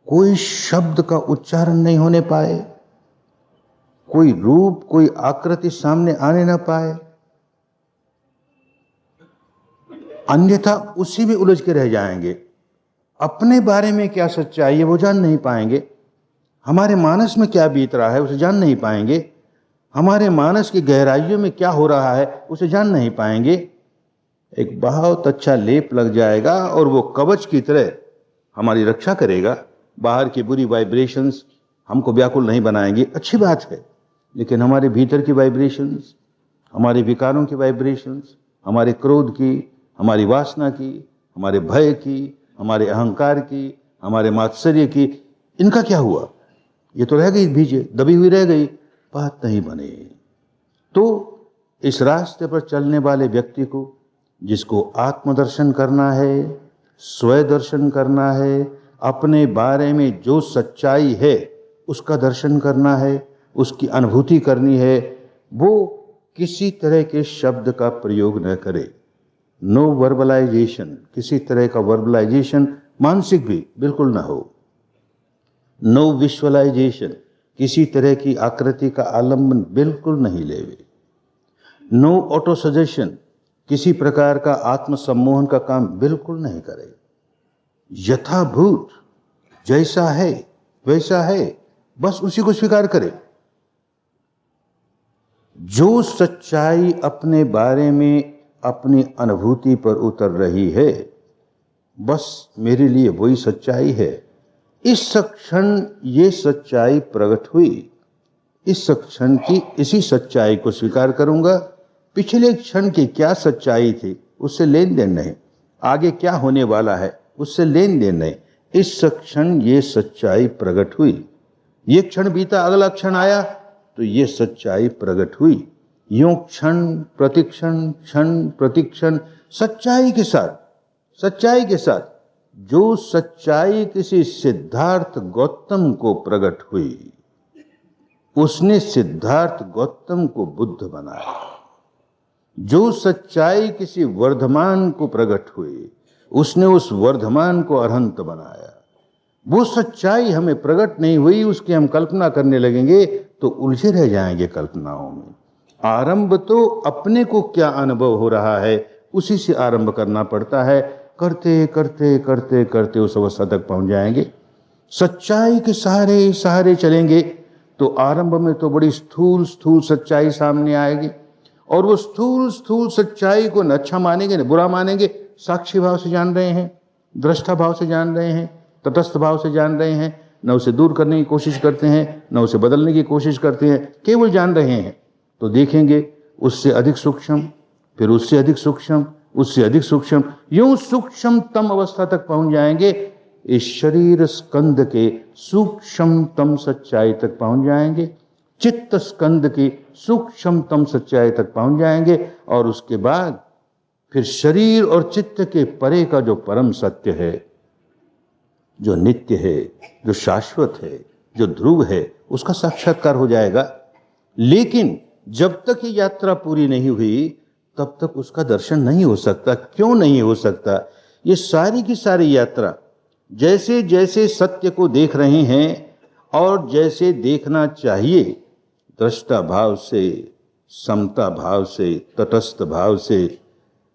कोई शब्द का उच्चारण नहीं होने पाए, कोई रूप, कोई आकृति सामने आने ना पाए, अन्यथा उसी में उलझ के रह जाएंगे। अपने बारे में क्या सच्चाई है वो जान नहीं पाएंगे, हमारे मानस में क्या बीत रहा है उसे जान नहीं पाएंगे, हमारे मानस की गहराइयों में क्या हो रहा है उसे जान नहीं पाएंगे। एक बहुत अच्छा लेप लग जाएगा और वो कवच की तरह हमारी रक्षा करेगा। बाहर की बुरी वाइब्रेशंस हमको व्याकुल नहीं बनाएंगी, अच्छी बात है, लेकिन हमारे भीतर की वाइब्रेशंस, हमारे विकारों की वाइब्रेशंस, हमारे क्रोध की, हमारी वासना की, हमारे भय की, हमारे अहंकार की, हमारे मात्सर्य की, इनका क्या हुआ? ये तो रह गई भीजे, दबी हुई रह गई, बात नहीं बने। तो इस रास्ते पर चलने वाले व्यक्ति को, जिसको आत्मदर्शन करना है, स्वय दर्शन करना है, अपने बारे में जो सच्चाई है उसका दर्शन करना है, उसकी अनुभूति करनी है, वो किसी तरह के शब्द का प्रयोग न करे। नो वर्बलाइजेशन, किसी तरह का वर्बलाइजेशन मानसिक भी बिल्कुल ना हो। नो विजुअलाइजेशन, किसी तरह की आकृति का आलंबन बिल्कुल नहीं लेवे। नो ऑटो सजेशन, किसी प्रकार का आत्मसम्मोहन का काम बिल्कुल नहीं करे। यथाभूत जैसा है वैसा है, बस उसी को स्वीकार करे। जो सच्चाई अपने बारे में अपनी अनुभूति पर उतर रही है, बस मेरे लिए वही सच्चाई है। इस क्षण ये सच्चाई प्रकट हुई, इस क्षण की इसी सच्चाई को स्वीकार करूंगा। पिछले क्षण की क्या सच्चाई थी उससे लेन देन नहीं, आगे क्या होने वाला है उससे लेन देन नहीं। इस क्षण ये सच्चाई प्रकट हुई, ये क्षण बीता, अगला क्षण आया तो ये सच्चाई प्रकट हुई। यूं क्षण प्रतिक्षण, क्षण प्रतिक्षण सच्चाई के साथ जो सच्चाई किसी सिद्धार्थ गौतम को प्रकट हुई, उसने सिद्धार्थ गौतम को बुद्ध बनाया। जो सच्चाई किसी वर्धमान को प्रकट हुई, उसने उस वर्धमान को अरहंत बनाया। वो सच्चाई हमें प्रकट नहीं हुई, उसकी हम कल्पना करने लगेंगे तो उलझे रह जाएंगे कल्पनाओं में। आरंभ तो अपने को क्या अनुभव हो रहा है उसी से आरंभ करना पड़ता है। करते करते करते करते उस अवस्था तक पहुंच जाएंगे। सच्चाई के सहारे सहारे चलेंगे तो आरंभ में तो बड़ी स्थूल स्थूल सच्चाई सामने आएगी, और वो स्थूल स्थूल सच्चाई को न अच्छा मानेंगे न बुरा मानेंगे। साक्षी भाव से जान रहे हैं, दृष्टा भाव से जान रहे हैं, तटस्थ भाव से जान रहे हैं, न उसे दूर करने की कोशिश करते हैं, न उसे बदलने की कोशिश करते हैं, केवल जान रहे हैं। तो देखेंगे उससे अधिक सूक्ष्म, फिर उससे अधिक सूक्ष्म, उससे अधिक सूक्ष्म, यूं सूक्ष्मतम अवस्था तक पहुंच जाएंगे। इस शरीर स्कंद के सूक्ष्मतम सच्चाई तक पहुंच जाएंगे, चित्त स्कंद की सूक्ष्मतम सच्चाई तक पहुंच जाएंगे, और उसके बाद फिर शरीर और चित्त के परे का जो परम सत्य है, जो नित्य है, जो शाश्वत है, जो ध्रुव है, उसका साक्षात्कार हो जाएगा। लेकिन जब तक ये यात्रा पूरी नहीं हुई तब तक उसका दर्शन नहीं हो सकता। क्यों नहीं हो सकता? ये सारी की सारी यात्रा जैसे जैसे सत्य को देख रहे हैं और जैसे देखना चाहिए, दृष्टा भाव से, समता भाव से, तटस्थ भाव से,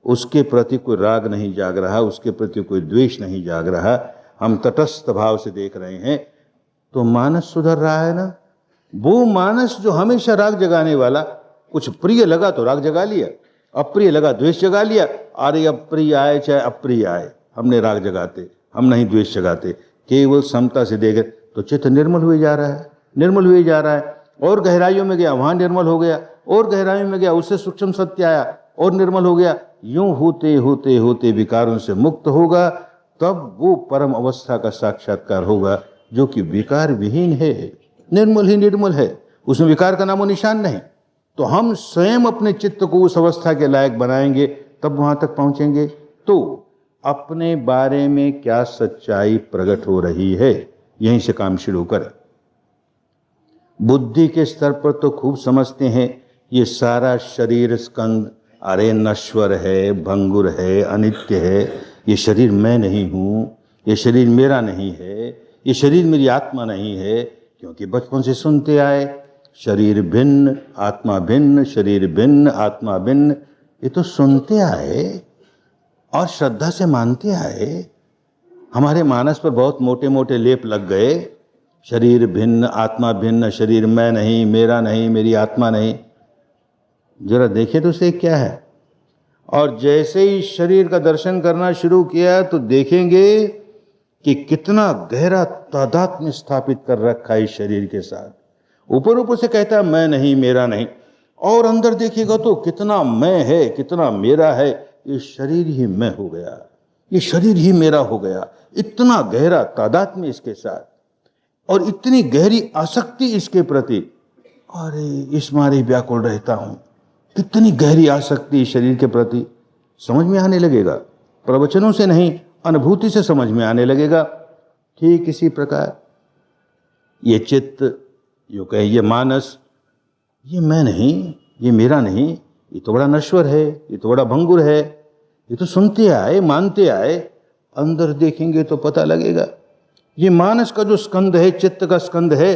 उसके प्रति कोई राग नहीं जाग रहा, उसके प्रति कोई द्वेष नहीं जाग रहा, हम तटस्थ भाव से देख रहे हैं, तो मानस सुधर रहा है ना। वो मानस जो हमेशा राग जगाने वाला, कुछ प्रिय लगा तो राग जगा लिया, अप्रिय लगा द्वेष जगा लिया। अरे अप्रिय आए चाहे अप्रिय आए, हमने राग जगाते, हम नहीं द्वेष जगाते। केवल समता से देखे तो चित्त निर्मल हुए जा रहा है, निर्मल हुए जा रहा है। और गहराइयों में गया, वहां निर्मल हो गया, और गहराइयों में गया, उससे सूक्ष्म सत्य आया और निर्मल हो गया। यूं होते होते होते विकारों से मुक्त होगा, तब वो परम अवस्था का साक्षात्कार होगा जो कि विकार विहीन है, निर्मल ही निर्मल है, उसमें विकार का नामो निशान नहीं। तो हम स्वयं अपने चित्त को उस अवस्था के लायक बनाएंगे, तब वहां तक पहुंचेंगे। तो अपने बारे में क्या सच्चाई प्रकट हो रही है, यहीं से काम शुरू करें। बुद्धि के स्तर पर तो खूब समझते हैं ये सारा शरीर स्कंद अरे नश्वर है, भंगुर है, अनित्य है, ये शरीर मैं नहीं हूँ, ये शरीर मेरा नहीं है, ये शरीर मेरी आत्मा नहीं है। क्योंकि बचपन से सुनते आए शरीर भिन्न आत्मा भिन्न, शरीर भिन्न आत्मा भिन्न, ये तो सुनते आए और श्रद्धा से मानते आए। हमारे मानस पर बहुत मोटे मोटे लेप लग गए, शरीर भिन्न आत्मा भिन्न, शरीर मैं नहीं, मेरा नहीं, मेरी आत्मा नहीं। जरा देखे तो सही क्या है। और जैसे ही शरीर का दर्शन करना शुरू किया तो देखेंगे कि कितना गहरा तादात्म्य स्थापित कर रखा है इस शरीर के साथ। ऊपर ऊपर से कहता है मैं नहीं, मेरा नहीं, और अंदर देखिएगा तो कितना मैं है, कितना मेरा है। ये शरीर ही मैं हो गया, ये शरीर ही मेरा हो गया। इतना गहरा तादात्म्य इसके साथ और इतनी गहरी आसक्ति इसके प्रति। अरे इस मारे व्याकुल रहता हूं, कितनी गहरी आसक्ति शरीर के प्रति। समझ में आने लगेगा, प्रवचनों से नहीं अनुभूति से समझ में आने लगेगा। ठीक इसी प्रकार ये चित्त, यो कहे ये मानस, ये मैं नहीं, ये मेरा नहीं, ये तो बड़ा नश्वर है, ये तो बड़ा भंगुर है। ये तो सुनते आए, मानते आए, अंदर देखेंगे तो पता लगेगा ये मानस का जो स्कंद है, चित्त का स्कंद है,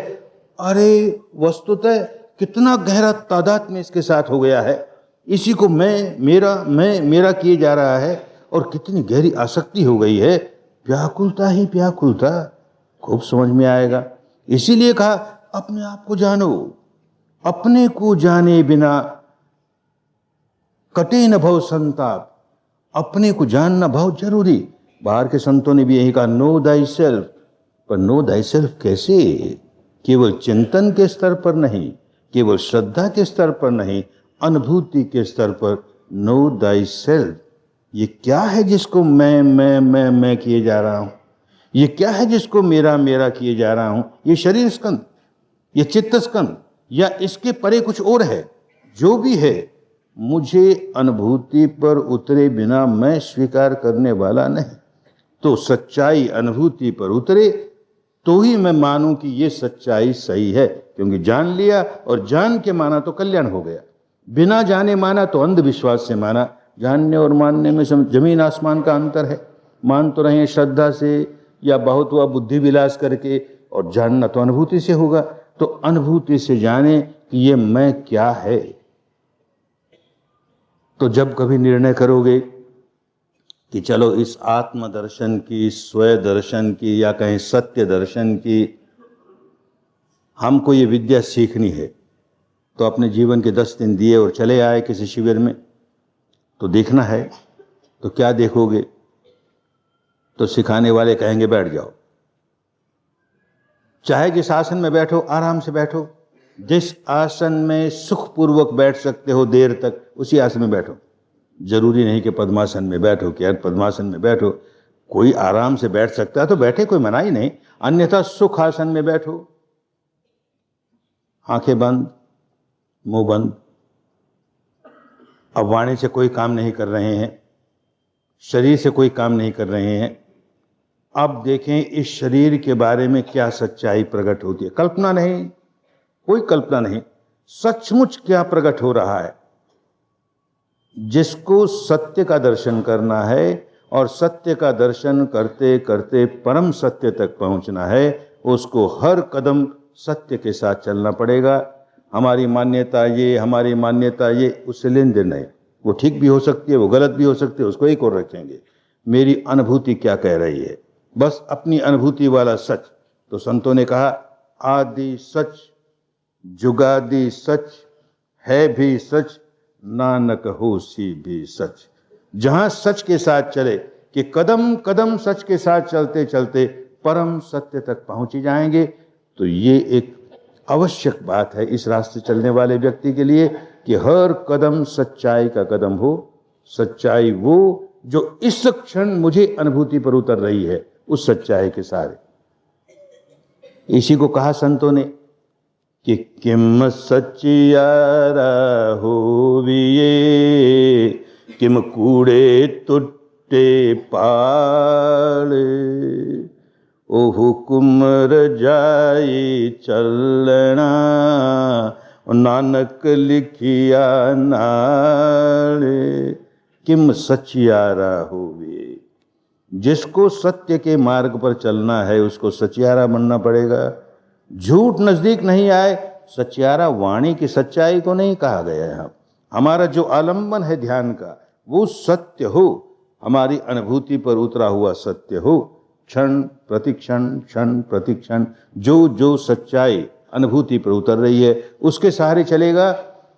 अरे वस्तुतः कितना गहरा तादाद में इसके साथ हो गया है। इसी को मैं मेरा किए जा रहा है और कितनी गहरी आसक्ति हो गई है। व्याकुलता ही व्याकुलता, खूब समझ में आएगा। इसीलिए कहा अपने आप को जानो, अपने को जाने बिना कटे न भव संताप। अपने को जानना बहुत जरूरी। बाहर के संतों ने भी यही कहा नो दाई सेल्फ। पर नो दाई सेल्फ कैसे? केवल चिंतन के स्तर पर नहीं, केवल श्रद्धा के स्तर पर नहीं, अनुभूति के स्तर पर नो दाई सेल्फ। ये क्या है जिसको मैं किए जा रहा हूं? ये क्या है जिसको मेरा मेरा किए जा रहा हूं? ये शरीर स्कंद, ये चित्त स्कंद, या इसके परे कुछ और है? जो भी है, मुझे अनुभूति पर उतरे बिना मैं स्वीकार करने वाला नहीं। तो सच्चाई अनुभूति पर उतरे तो ही मैं मानूं कि ये सच्चाई सही है। क्योंकि जान लिया और जान के माना तो कल्याण हो गया, बिना जाने माना तो अंधविश्वास से माना। जानने और मानने में जमीन आसमान का अंतर है। मान तो रहे श्रद्धा से या बहुत हुआ बुद्धि विलास करके, और जानना तो अनुभूति से होगा। तो अनुभूति से जाने कि ये मैं क्या है। तो जब कभी निर्णय करोगे कि चलो इस आत्मदर्शन की, स्वय दर्शन की, या कहें सत्य दर्शन की हमको ये विद्या सीखनी है, तो अपने जीवन के 10 दिन दिए और चले आए किसी शिविर में, तो देखना है। तो क्या देखोगे? तो सिखाने वाले कहेंगे बैठ जाओ, चाहे जिस आसन में बैठो आराम से बैठो, जिस आसन में सुखपूर्वक बैठ सकते हो देर तक, उसी आसन में बैठो। जरूरी नहीं कि पद्मासन में बैठो, कि यार पद्मासन में बैठो। कोई आराम से बैठ सकता है तो बैठे, कोई मनाही नहीं। अन्यथा सुख आसन में बैठो, आंखें बंद, मुंह बंद। अब वाणी से कोई काम नहीं कर रहे हैं, शरीर से कोई काम नहीं कर रहे हैं। अब देखें इस शरीर के बारे में क्या सच्चाई प्रकट होती है। कल्पना नहीं, कोई कल्पना नहीं, सचमुच क्या प्रकट हो रहा है। जिसको सत्य का दर्शन करना है और सत्य का दर्शन करते करते परम सत्य तक पहुंचना है, उसको हर कदम सत्य के साथ चलना पड़ेगा। हमारी मान्यता ये, हमारी मान्यता ये, उससे लेन देन नहीं। वो ठीक भी हो सकती है, वो गलत भी हो सकती है, उसको एक और रखेंगे। मेरी अनुभूति क्या कह रही है, बस अपनी अनुभूति वाला सच। तो संतों ने कहा आदि सच, जुगादि सच, है भी सच, नानक होसी भी सच। जहां सच के साथ चले कि कदम कदम सच के साथ चलते चलते परम सत्य तक पहुंच ही जाएंगे। तो ये एक आवश्यक बात है इस रास्ते चलने वाले व्यक्ति के लिए कि हर कदम सच्चाई का कदम हो। सच्चाई वो जो इस क्षण मुझे अनुभूति पर उतर रही है, उस सच्चाई के सारे। इसी को कहा संतों ने कि किम सच्चियारा होविये, किम कूड़े तुट्टे पाले। ओ हुकुम रजाई चलना, नानक लिखिया नाल, किम सचियारा होवे। जिसको सत्य के मार्ग पर चलना है उसको सचियारा बनना पड़ेगा। झूठ नजदीक नहीं आए। सचियारा वाणी की सच्चाई को नहीं कहा गया है। हमारा जो आलंबन है ध्यान का वो सत्य हो, हमारी अनुभूति पर उतरा हुआ सत्य हो। क्षण प्रतिक्षण, क्षण प्रतिक्षण जो जो सच्चाई अनुभूति पर उतर रही है उसके सहारे चलेगा,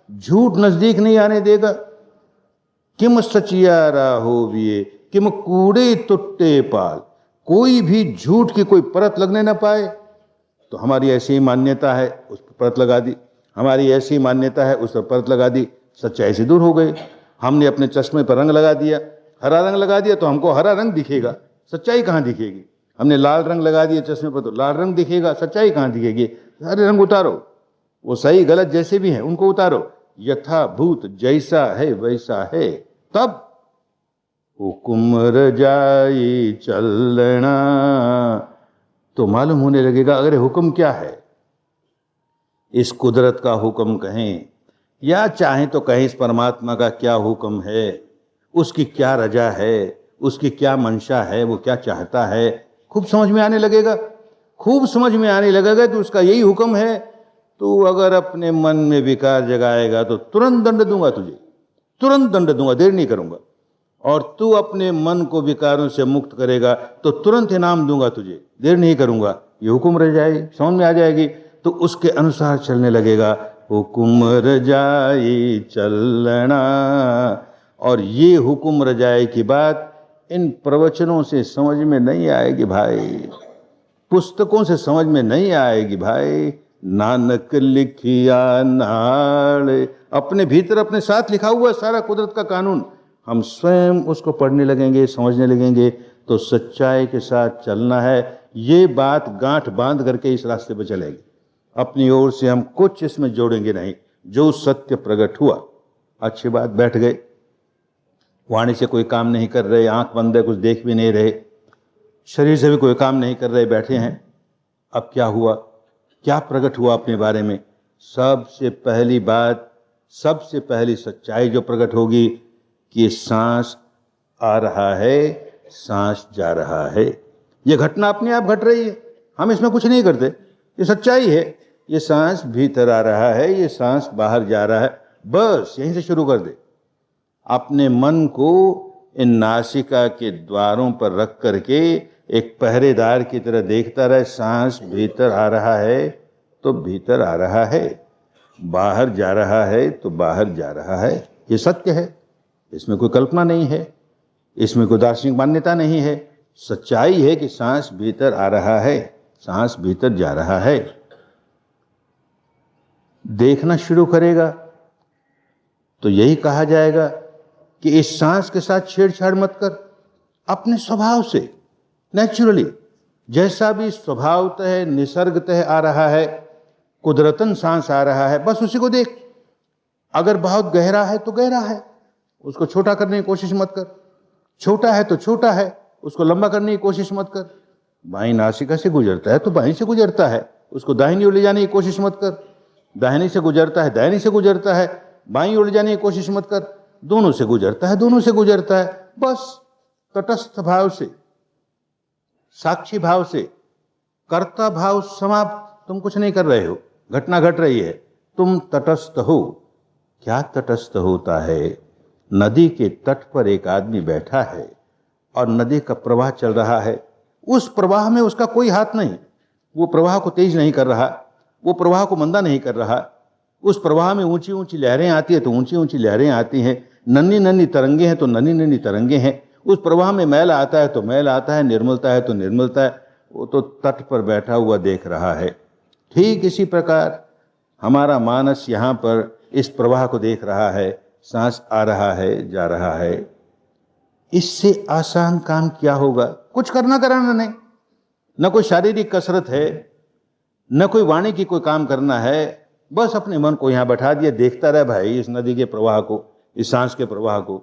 झूठ नजदीक नहीं आने देगा। किम सचियारा होविए, किम कूड़े तुट्टे पाल, कोई भी झूठ की कोई परत लगने ना पाए। तो हमारी ऐसी ही मान्यता है, उस पर परत लगा दी। हमारी ऐसी मान्यता है, उस पर परत लगा दी, सच्चाई से दूर हो गई। हमने अपने चश्मे पर रंग लगा दिया, हरा रंग लगा दिया तो हमको हरा रंग दिखेगा, सच्चाई कहाँ दिखेगी। हमने लाल रंग लगा दिया चश्मे पर तो लाल रंग दिखेगा, सच्चाई कहाँ दिखेगी। हरे रंग उतारो, वो सही गलत जैसे भी हैं उनको उतारो, यथाभूत जैसा है वैसा है। तब हुकुम रजाई चलना, तो मालूम होने लगेगा अगर हुक्म क्या है। इस कुदरत का हुक्म कहें या चाहें तो कहें इस परमात्मा का क्या हुक्म है, उसकी क्या रजा है, उसकी क्या मंशा है, वो क्या चाहता है, खूब समझ में आने लगेगा। खूब समझ में आने लगेगा कि उसका यही हुक्म है। तो अगर अपने मन में विकार जगाएगा तो तुरंत दंड दूंगा तुझे, तुरंत दंड दूंगा, देर नहीं करूंगा। और तू अपने मन को विकारों से मुक्त करेगा तो तुरंत इनाम दूंगा तुझे, देर नहीं करूंगा। ये हुक्म रजाई समझ में आ जाएगी तो उसके अनुसार चलने लगेगा। हुकुम रजाई चलना। और ये हुकुम रजाई की बात इन प्रवचनों से समझ में नहीं आएगी भाई, पुस्तकों से समझ में नहीं आएगी भाई। नानक लिखिया नाल, अपने भीतर अपने साथ लिखा हुआ सारा कुदरत का कानून, हम स्वयं उसको पढ़ने लगेंगे, समझने लगेंगे तो सच्चाई के साथ चलना है। ये बात गांठ बांध करके इस रास्ते पर चलेगी। अपनी ओर से हम कुछ इसमें जोड़ेंगे नहीं। जो सत्य प्रकट हुआ, अच्छी बात, बैठ गए, वाणी से कोई काम नहीं कर रहे, आंख बंद है, कुछ देख भी नहीं रहे, शरीर से भी कोई काम नहीं कर रहे, बैठे हैं। अब क्या हुआ, क्या प्रकट हुआ अपने बारे में? सबसे पहली बात, सबसे पहली सच्चाई जो प्रकट होगी कि सांस आ रहा है, सांस जा रहा है। ये घटना अपने आप घट रही है, हम इसमें कुछ नहीं करते, ये सच्चाई है। ये सांस भीतर आ रहा है, ये सांस बाहर जा रहा है, बस यहीं से शुरू कर दे। अपने मन को इन नासिका के द्वारों पर रख करके एक पहरेदार की तरह देखता रहे। सांस भीतर आ रहा है तो भीतर आ रहा है, बाहर जा रहा है तो बाहर जा रहा है। ये सत्य है, इसमें कोई कल्पना नहीं है, इसमें कोई दार्शनिक मान्यता नहीं है। सच्चाई है कि सांस भीतर आ रहा है, सांस भीतर जा रहा है। देखना शुरू करेगा तो यही कहा जाएगा कि इस सांस के साथ छेड़छाड़ मत कर। अपने स्वभाव से, नेचुरली, जैसा भी स्वभावतः निसर्गतः आ रहा है, कुदरतन सांस आ रहा है, बस उसी को देख। अगर बहुत गहरा है तो गहरा है, उसको छोटा करने की कोशिश मत कर। छोटा है तो छोटा है, उसको लंबा करने की कोशिश मत कर। बाईं नासिका से गुजरता है तो बाईं से गुजरता है, उसको दाहिनी ओर ले जाने की कोशिश मत कर। दाहिनी से गुजरता है, दाहिनी से गुजरता है, बाईं ओर ले जाने की कोशिश मत कर। दोनों से गुजरता है, दोनों से गुजरता है, बस तटस्थ भाव से, साक्षी भाव से, कर्ता भाव समाप्त। तुम कुछ नहीं कर रहे हो, घटना घट रही है, तुम तटस्थ हो। क्या तटस्थ होता है? नदी के तट पर एक आदमी बैठा है और नदी का प्रवाह चल रहा है, उस प्रवाह में उसका कोई हाथ नहीं। वो प्रवाह को तेज नहीं कर रहा, वो प्रवाह को मंदा नहीं कर रहा। उस प्रवाह में ऊंची ऊंची लहरें आती है तो ऊंची ऊंची लहरें आती हैं, नन्ही नन्ही तरंगे हैं तो नन्ही नन्ही तरंगे हैं। उस प्रवाह में मैल आता है तो मैल आता है, निर्मलता है तो निर्मलता है। वो तो तट पर बैठा हुआ देख रहा है। ठीक इसी प्रकार हमारा मानस यहाँ पर इस प्रवाह को देख रहा है, सांस आ रहा है, जा रहा है। इससे आसान काम क्या होगा? कुछ करना कराना नहीं, न कोई शारीरिक कसरत है, न कोई वाणी की कोई काम करना है। बस अपने मन को यहाँ बैठा दिया, देखता रहे भाई इस नदी के प्रवाह को, इस सांस के प्रवाह को।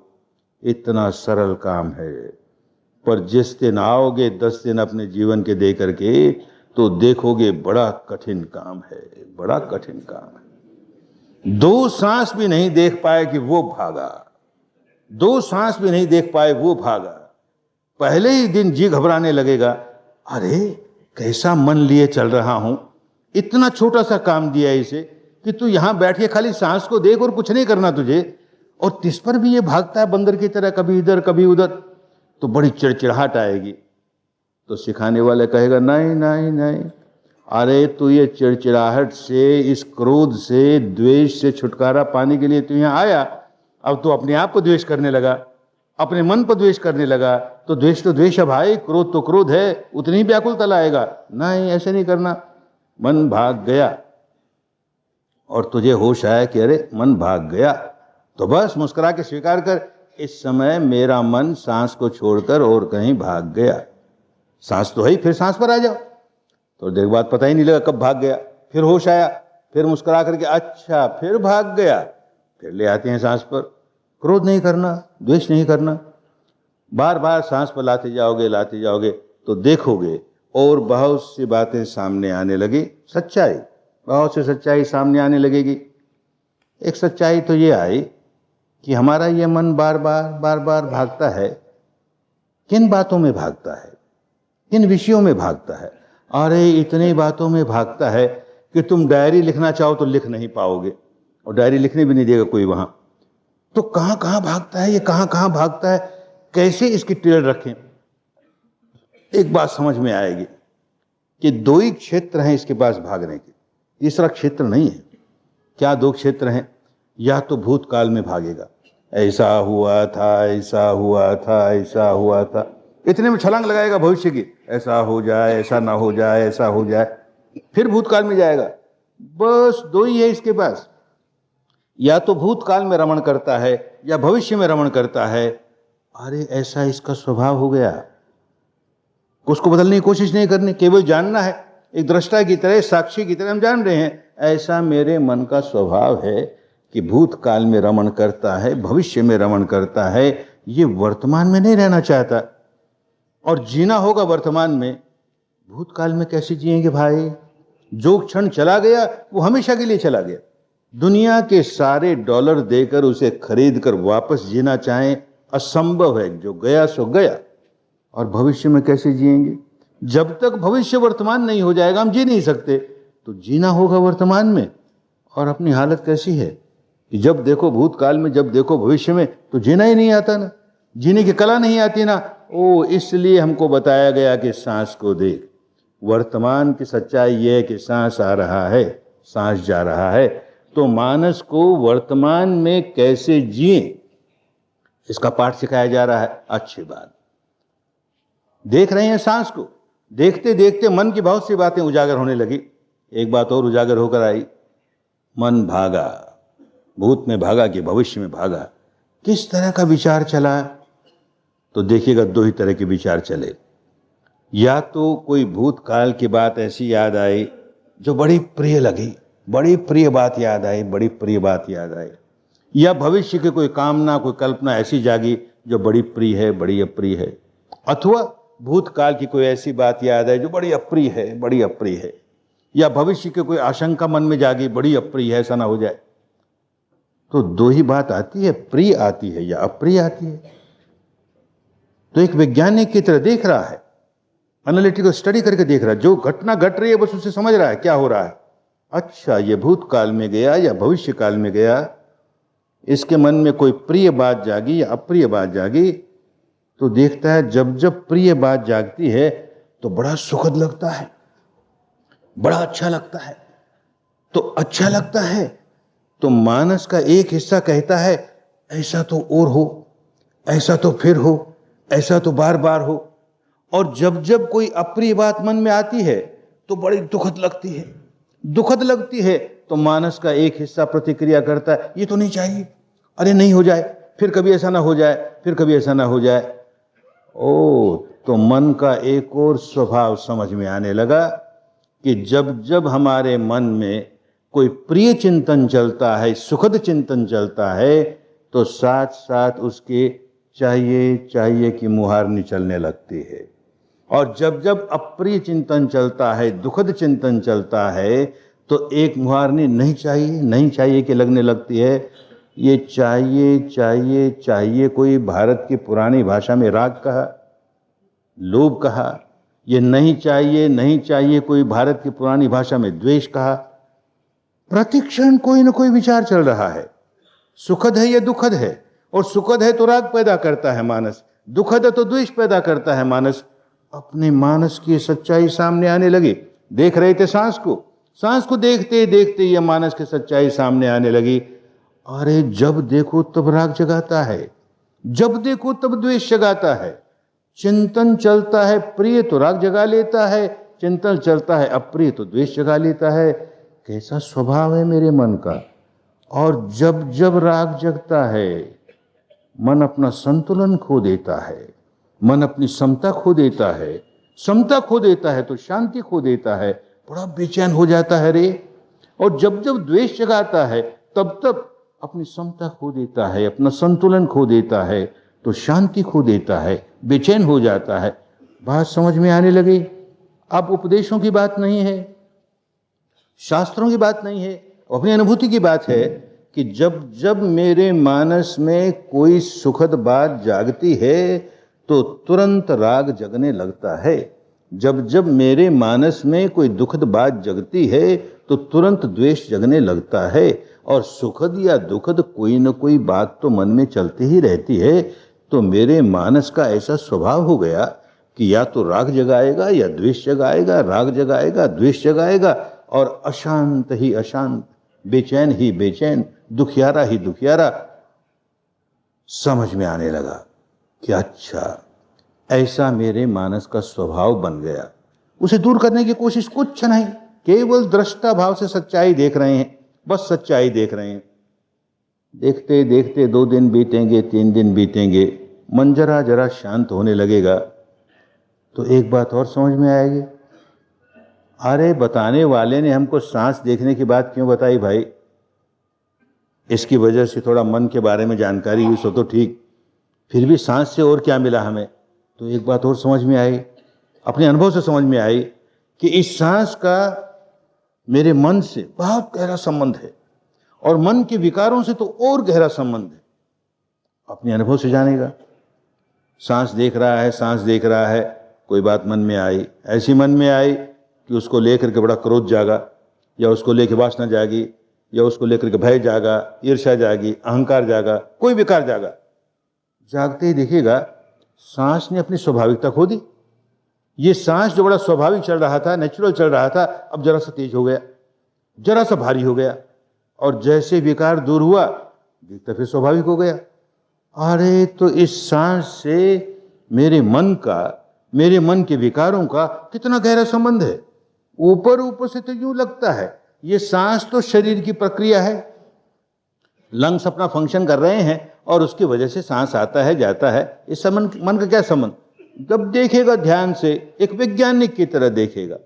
इतना सरल काम है, पर जिस दिन आओगे 10 दिन अपने जीवन के दे करके, तो देखोगे बड़ा कठिन काम है, बड़ा कठिन काम है। 2 सांस भी नहीं देख पाए कि वो भागा, 2 सांस भी नहीं देख पाए वो भागा। पहले ही दिन जी घबराने लगेगा, अरे कैसा मन लिए चल रहा हूं, इतना छोटा सा काम दिया इसे कि तू यहां बैठ के खाली सांस को देख और कुछ नहीं करना तुझे, और तिस पर भी ये भागता है बंदर की तरह, कभी इधर कभी उधर, तो बड़ी चिड़चिड़ाहट आएगी। तो सिखाने वाले कहेगा नहीं नहीं नहीं, अरे तू ये चिड़चिड़ाहट से, इस क्रोध से, द्वेष से छुटकारा पाने के लिए तू यहाँ आया, अब तू अपने आप को द्वेष करने लगा, अपने मन पर द्वेष करने लगा, तो द्वेष तो द्वेष है भाई, क्रोध तो क्रोध है, उतनी व्याकुलता लाएगा। नहीं, ऐसे नहीं करना। मन भाग गया और तुझे होश आया कि अरे मन भाग गया, तो बस मुस्कुरा के स्वीकार कर, इस समय मेरा मन सांस को छोड़कर और कहीं भाग गया। सांस तो है ही, फिर सांस पर आ जाओ। तो देर बाद पता ही नहीं लगा कब भाग गया, फिर होश आया, फिर मुस्कुरा करके अच्छा फिर भाग गया, फिर ले आते हैं सांस पर। क्रोध नहीं करना, द्वेष नहीं करना, बार बार सांस पर लाते जाओगे तो देखोगे और बहुत सी बातें सामने आने लगी, सच्चाई, बहुत सी सच्चाई सामने आने लगेगी। एक सच्चाई तो ये आई कि हमारा ये मन बार बार भागता है। किन बातों में भागता है, किन विषयों में भागता है? अरे इतनी बातों में भागता है कि तुम डायरी लिखना चाहो तो लिख नहीं पाओगे, और डायरी लिखने भी नहीं देगा कोई वहां। तो कहां कहां भागता है ये, कहां कहां भागता है, कैसे इसकी टेल रखें? एक बात समझ में आएगी कि 2 ही क्षेत्र हैं इसके पास भागने के, तीसरा क्षेत्र नहीं है। क्या 2 क्षेत्र हैं? या तो भूतकाल में भागेगा, ऐसा हुआ था, ऐसा हुआ था, ऐसा हुआ था, इतने में छलांग लगाएगा भविष्य की, ऐसा हो जाए, ऐसा ना हो जाए, ऐसा हो जाए, फिर भूतकाल में जाएगा। बस 2 ही है इसके पास, या तो भूतकाल में रमण करता है या भविष्य में रमण करता है। अरे ऐसा इसका स्वभाव हो गया, उसको बदलने की कोशिश नहीं करनी, केवल जानना है। एक दृष्टा की तरह, साक्षी की तरह हम जान रहे हैं, ऐसा मेरे मन का स्वभाव है कि भूतकाल में रमण करता है, भविष्य में रमण करता है, ये वर्तमान में नहीं रहना चाहता। और जीना होगा वर्तमान में, भूतकाल में कैसे जिएंगे भाई? जो क्षण चला गया वो हमेशा के लिए चला गया। दुनिया के सारे डॉलर देकर उसे खरीद कर वापस जीना चाहें, असंभव है, जो गया सो गया। और भविष्य में कैसे जिएंगे? जब तक भविष्य वर्तमान नहीं हो जाएगा हम जी नहीं सकते। तो जीना होगा वर्तमान में, और अपनी हालत कैसी है कि जब देखो भूतकाल में, जब देखो भविष्य में, तो जीना ही नहीं आता ना, जीने की कला नहीं आती ना। ओ, इसलिए हमको बताया गया कि सांस को देख। वर्तमान की सच्चाई यह है कि सांस आ रहा है, सांस जा रहा है, तो मानस को वर्तमान में कैसे जिए इसका पाठ सिखाया जा रहा है। अच्छी बात, देख रहे हैं सांस को, देखते देखते मन की बहुत सी बातें उजागर होने लगी। एक बात और उजागर होकर आई, मन भागा, भूत में भागा कि भविष्य में भागा। किस तरह का विचार चला? तो देखिएगा 2 ही तरह के विचार चले। या तो कोई भूतकाल की बात ऐसी याद आई जो बड़ी प्रिय लगी, बड़ी प्रिय बात याद आई, बड़ी प्रिय बात याद आई, या भविष्य की कोई कामना, कोई कल्पना ऐसी जागी जो बड़ी प्रिय है, बड़ी अप्रिय है। अथवा भूतकाल की कोई ऐसी बात याद है जो बड़ी अप्रिय है, बड़ी अप्रिय है, या भविष्य की कोई आशंका मन में जागी, बड़ी अप्रिय है, ऐसा ना हो जाए। तो 2 ही बात आती है, प्रिय आती है या अप्रिय आती है। तो एक वैज्ञानिक की तरह देख रहा है, एनालिटिकल स्टडी करके देख रहा है, जो घटना घट रही है बस उसे समझ रहा है क्या हो रहा है। अच्छा, ये भूतकाल में गया या भविष्य काल में गया, इसके मन में कोई प्रिय बात जागी या अप्रिय बात जागी, तो देखता है जब जब प्रिय बात जागती है तो बड़ा सुखद लगता है, बड़ा अच्छा लगता है। तो अच्छा लगता है तो मानस का एक हिस्सा कहता है ऐसा तो और हो, ऐसा तो फिर हो, ऐसा तो बार बार हो। और जब जब कोई अप्रिय बात मन में आती है तो बड़ी दुखद लगती है, दुखद लगती है। तो मानस का एक हिस्सा प्रतिक्रिया करता है ये तो नहीं चाहिए, अरे नहीं हो जाए, फिर कभी ऐसा ना हो जाए, फिर कभी ऐसा ना हो जाए। ओ, तो मन का एक और स्वभाव समझ में आने लगा कि जब जब हमारे मन में कोई प्रिय चिंतन चलता है, सुखद चिंतन चलता है, तो साथ साथ उसके चाहिए चाहिए की मुहारनी चलने लगती है। और जब जब अप्रिय चिंतन चलता है, दुखद चिंतन चलता है, तो एक मुहारनी नहीं चाहिए कि लगने लगती है। ये चाहिए चाहिए चाहिए कोई भारत की पुरानी भाषा में राग कहा, लोभ कहा। ये नहीं चाहिए कोई भारत की पुरानी भाषा में द्वेष कहा। प्रतिक्षण कोई न कोई विचार चल रहा है, सुखद है या दुखद है। और सुखद है तो राग पैदा करता है मानस, दुखद है तो द्वेष पैदा करता है मानस। अपने मानस की सच्चाई सामने आने लगी। देख रहे थे सांस को देखते देखते ये मानस की सच्चाई सामने आने लगी। अरे जब देखो तब राग जगाता है, जब देखो तब द्वेष जगाता है। चिंतन चलता है प्रिय तो राग जगा लेता है, चिंतन चलता है अप्रिय तो द्वेष जगा लेता है। कैसा स्वभाव है मेरे मन का। और जब जब राग जगता है, मन अपना संतुलन खो देता है, मन अपनी समता खो देता है। समता खो देता है तो शांति खो देता है, बड़ा बेचैन हो जाता है रे। और जब जब द्वेष जगाता है तब तब अपनी समता खो देता है, अपना संतुलन खो देता है, तो शांति खो देता है, बेचैन हो जाता है। बात समझ में आने लगी। अब उपदेशों की बात नहीं है, शास्त्रों की बात नहीं है, अपनी अनुभूति की बात है कि जब जब मेरे मानस में कोई सुखद बात जागती है तो तुरंत राग जगने लगता है। जब जब मेरे मानस में कोई दुखद बात जगती है तो तुरंत द्वेष जगने लगता है। और सुखद या दुखद कोई न कोई बात तो मन में चलती ही रहती है। तो मेरे मानस का ऐसा स्वभाव हो गया कि या तो राग जगाएगा या द्वेष जगाएगा, राग जगाएगा द्वेष जगाएगा, और अशांत ही अशांत, बेचैन ही बेचैन, दुखियारा ही दुखियारा। समझ में आने लगा कि अच्छा ऐसा मेरे मानस का स्वभाव बन गया। उसे दूर करने की कोशिश कुछ नहीं, केवल दृष्टा भाव से सच्चाई देख रहे हैं, बस सच्चाई देख रहे हैं। देखते देखते 2 दिन बीतेंगे, 3 दिन बीतेंगे, मन जरा जरा शांत होने लगेगा तो एक बात और समझ में आएगी। अरे बताने वाले ने हमको सांस देखने की बात क्यों बताई भाई? इसकी वजह से थोड़ा मन के बारे में जानकारी हुई सो तो ठीक, फिर भी सांस से और क्या मिला हमें? तो एक बात और समझ में आई, अपने अनुभव से समझ में आई कि इस सांस का मेरे मन से बहुत गहरा संबंध है, और मन के विकारों से तो और गहरा संबंध है। अपने अनुभव से जानेगा। सांस देख रहा है, सांस देख रहा है, कोई बात मन में आई, ऐसी मन में आई कि उसको लेकर के बड़ा क्रोध जागा, या उसको लेकर वासना जागी, या उसको लेकर के भय जागा, ईर्ष्या जागी, अहंकार जागा, कोई विकार जागा। जागते ही देखिएगा सांस ने अपनी स्वाभाविकता खो दी। ये सांस जो बड़ा स्वाभाविक चल रहा था, नेचुरल चल रहा था, अब जरा सा तेज हो गया, जरा सा भारी हो गया, और जैसे विकार दूर हुआ दिखता फिर स्वाभाविक हो गया। अरे तो इस सांस से मेरे मन के विकारों का कितना गहरा संबंध है। ऊपर ऊपर से तो यूं लगता है ये सांस तो शरीर की प्रक्रिया है, लंग्स अपना फंक्शन कर रहे हैं और उसकी वजह से सांस आता है जाता है। इस संबंध मन का क्या संबंध? जब देखेगा ध्यान से एक वैज्ञानिक की तरह देखेगा।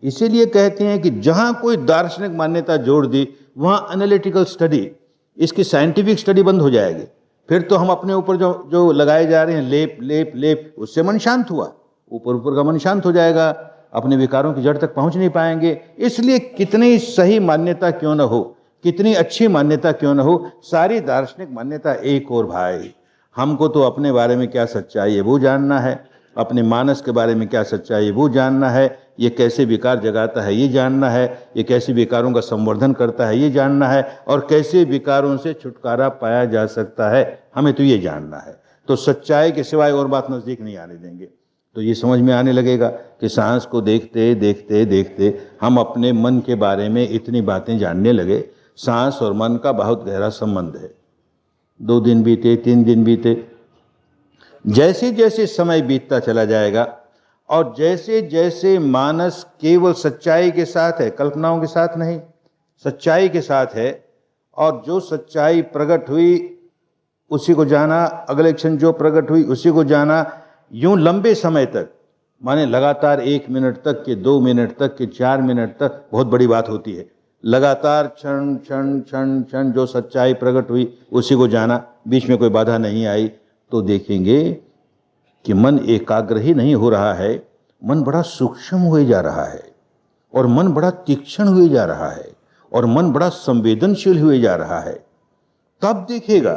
इसीलिए कहते हैं कि जहां कोई दार्शनिक मान्यता जोड़ दी वहां एनालिटिकल स्टडी, इसकी साइंटिफिक स्टडी बंद हो जाएगी। फिर तो हम अपने ऊपर जो लगाए जा रहे हैं लेप लेप लेप, उससे मन शांत हुआ, ऊपर ऊपर का मन शांत हो जाएगा, अपने विकारों की जड़ तक पहुंच नहीं पाएंगे। इसलिए कितनी सही मान्यता क्यों न हो, कितनी अच्छी मान्यता क्यों न हो, सारी दार्शनिक मान्यता एक और भाई। हमको तो अपने बारे में क्या सच्चाई है वो जानना है, अपने मानस के बारे में क्या सच्चाई है वो जानना है, ये कैसे विकार जगाता है ये जानना है, ये कैसे विकारों का संवर्धन करता है ये जानना है, और कैसे विकारों से छुटकारा पाया जा सकता है हमें तो ये जानना है। तो सच्चाई के सिवाय और बात नज़दीक नहीं आने देंगे। तो ये समझ में आने लगेगा कि सांस को देखते देखते देखते हम अपने मन के बारे में इतनी बातें जानने लगे। सांस और मन का बहुत गहरा संबंध है। 2 दिन बीते, 3 दिन बीते, जैसे जैसे समय बीतता चला जाएगा और जैसे जैसे मानस केवल सच्चाई के साथ है, कल्पनाओं के साथ नहीं, सच्चाई के साथ है, और जो सच्चाई प्रकट हुई उसी को जाना, अगले क्षण जो प्रकट हुई उसी को जाना, यूं लंबे समय तक, माने लगातार 1 मिनट तक के 2 मिनट तक के 4 मिनट तक, बहुत बड़ी बात होती है। लगातार क्षण क्षण क्षण क्षण जो सच्चाई प्रकट हुई उसी को जाना, बीच में कोई बाधा नहीं आई। तो देखेंगे कि मन एकाग्र ही नहीं हो रहा है, मन बड़ा सूक्ष्म हुए जा रहा है, और मन बड़ा तीक्ष्ण हुए जा रहा है, और मन बड़ा संवेदनशील हुए जा रहा है। तब देखेगा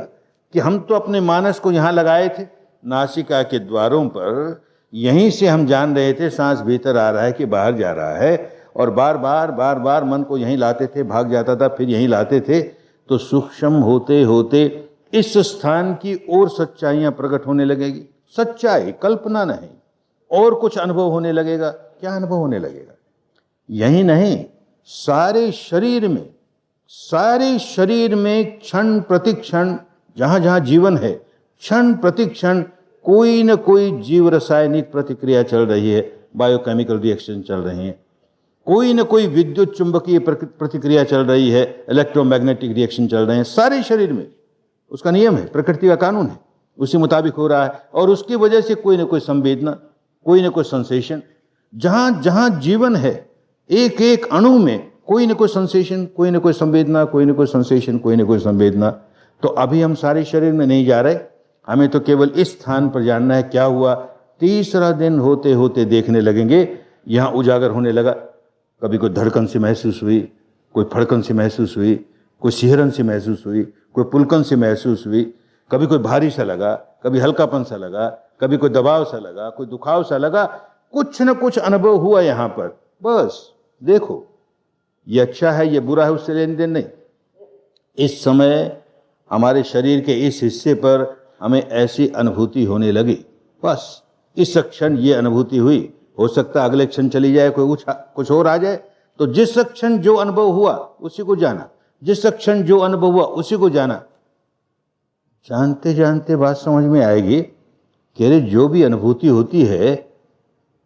कि हम तो अपने मानस को यहाँ लगाए थे, नासिका के द्वारों पर, यहीं से हम जान रहे थे सांस भीतर आ रहा है कि बाहर जा रहा है, और बार बार मन को यहीं लाते थे, भाग जाता था, फिर यहीं लाते थे। तो सूक्ष्म होते होते इस स्थान की और सच्चाइयां प्रकट होने लगेगी। सच्चाई, कल्पना नहीं, और कुछ अनुभव होने लगेगा। क्या अनुभव होने लगेगा? यही नहीं, सारे शरीर में क्षण प्रतिक्षण, जहां जहां जीवन है, क्षण प्रतिक्षण कोई न कोई जीव रासायनिक प्रतिक्रिया चल रही है, बायोकेमिकल रिएक्शन चल रहे हैं, कोई न कोई विद्युत चुंबकीय प्रतिक्रिया चल रही है, इलेक्ट्रोमैग्नेटिक रिएक्शन चल रहे हैं सारे शरीर में। उसका नियम है, प्रकृति का कानून है, उसी मुताबिक हो रहा है, और उसकी वजह से कोई न कोई संवेदना, कोई न कोई सेंसेशन, जहां जहां जीवन है, एक एक अणु में कोई न कोई सेंसेशन, कोई न कोई संवेदना, कोई न कोई सेंसेशन, कोई न कोई संवेदना। तो अभी हम सारे शरीर में नहीं जा रहे, हमें तो केवल इस स्थान पर जानना है क्या हुआ। तीसरा दिन होते होते देखने लगेंगे, यहां उजागर होने लगा। कभी कोई धड़कन सी महसूस हुई, कोई फड़कन सी महसूस हुई, कोई सिहरन सी महसूस हुई, कोई पुलकन सी महसूस हुई, कभी कोई भारी सा लगा, कभी हल्कापन सा लगा, कभी कोई दबाव सा लगा, कोई दुखाव सा लगा, कुछ न कुछ अनुभव हुआ यहां पर। बस देखो, ये अच्छा है, ये बुरा है, उससे लेन देन नहीं। इस समय हमारे शरीर के इस हिस्से पर हमें ऐसी अनुभूति होने लगी, बस इस क्षण ये अनुभूति हुई। हो सकता है अगले क्षण चली जाए, कोई कुछ और आ जाए। तो जिस क्षण जो अनुभव हुआ उसी को जाना, जिस क्षण जो अनुभव हुआ उसी को जाना। जानते जानते बात समझ में आएगी कि अरे जो भी अनुभूति होती है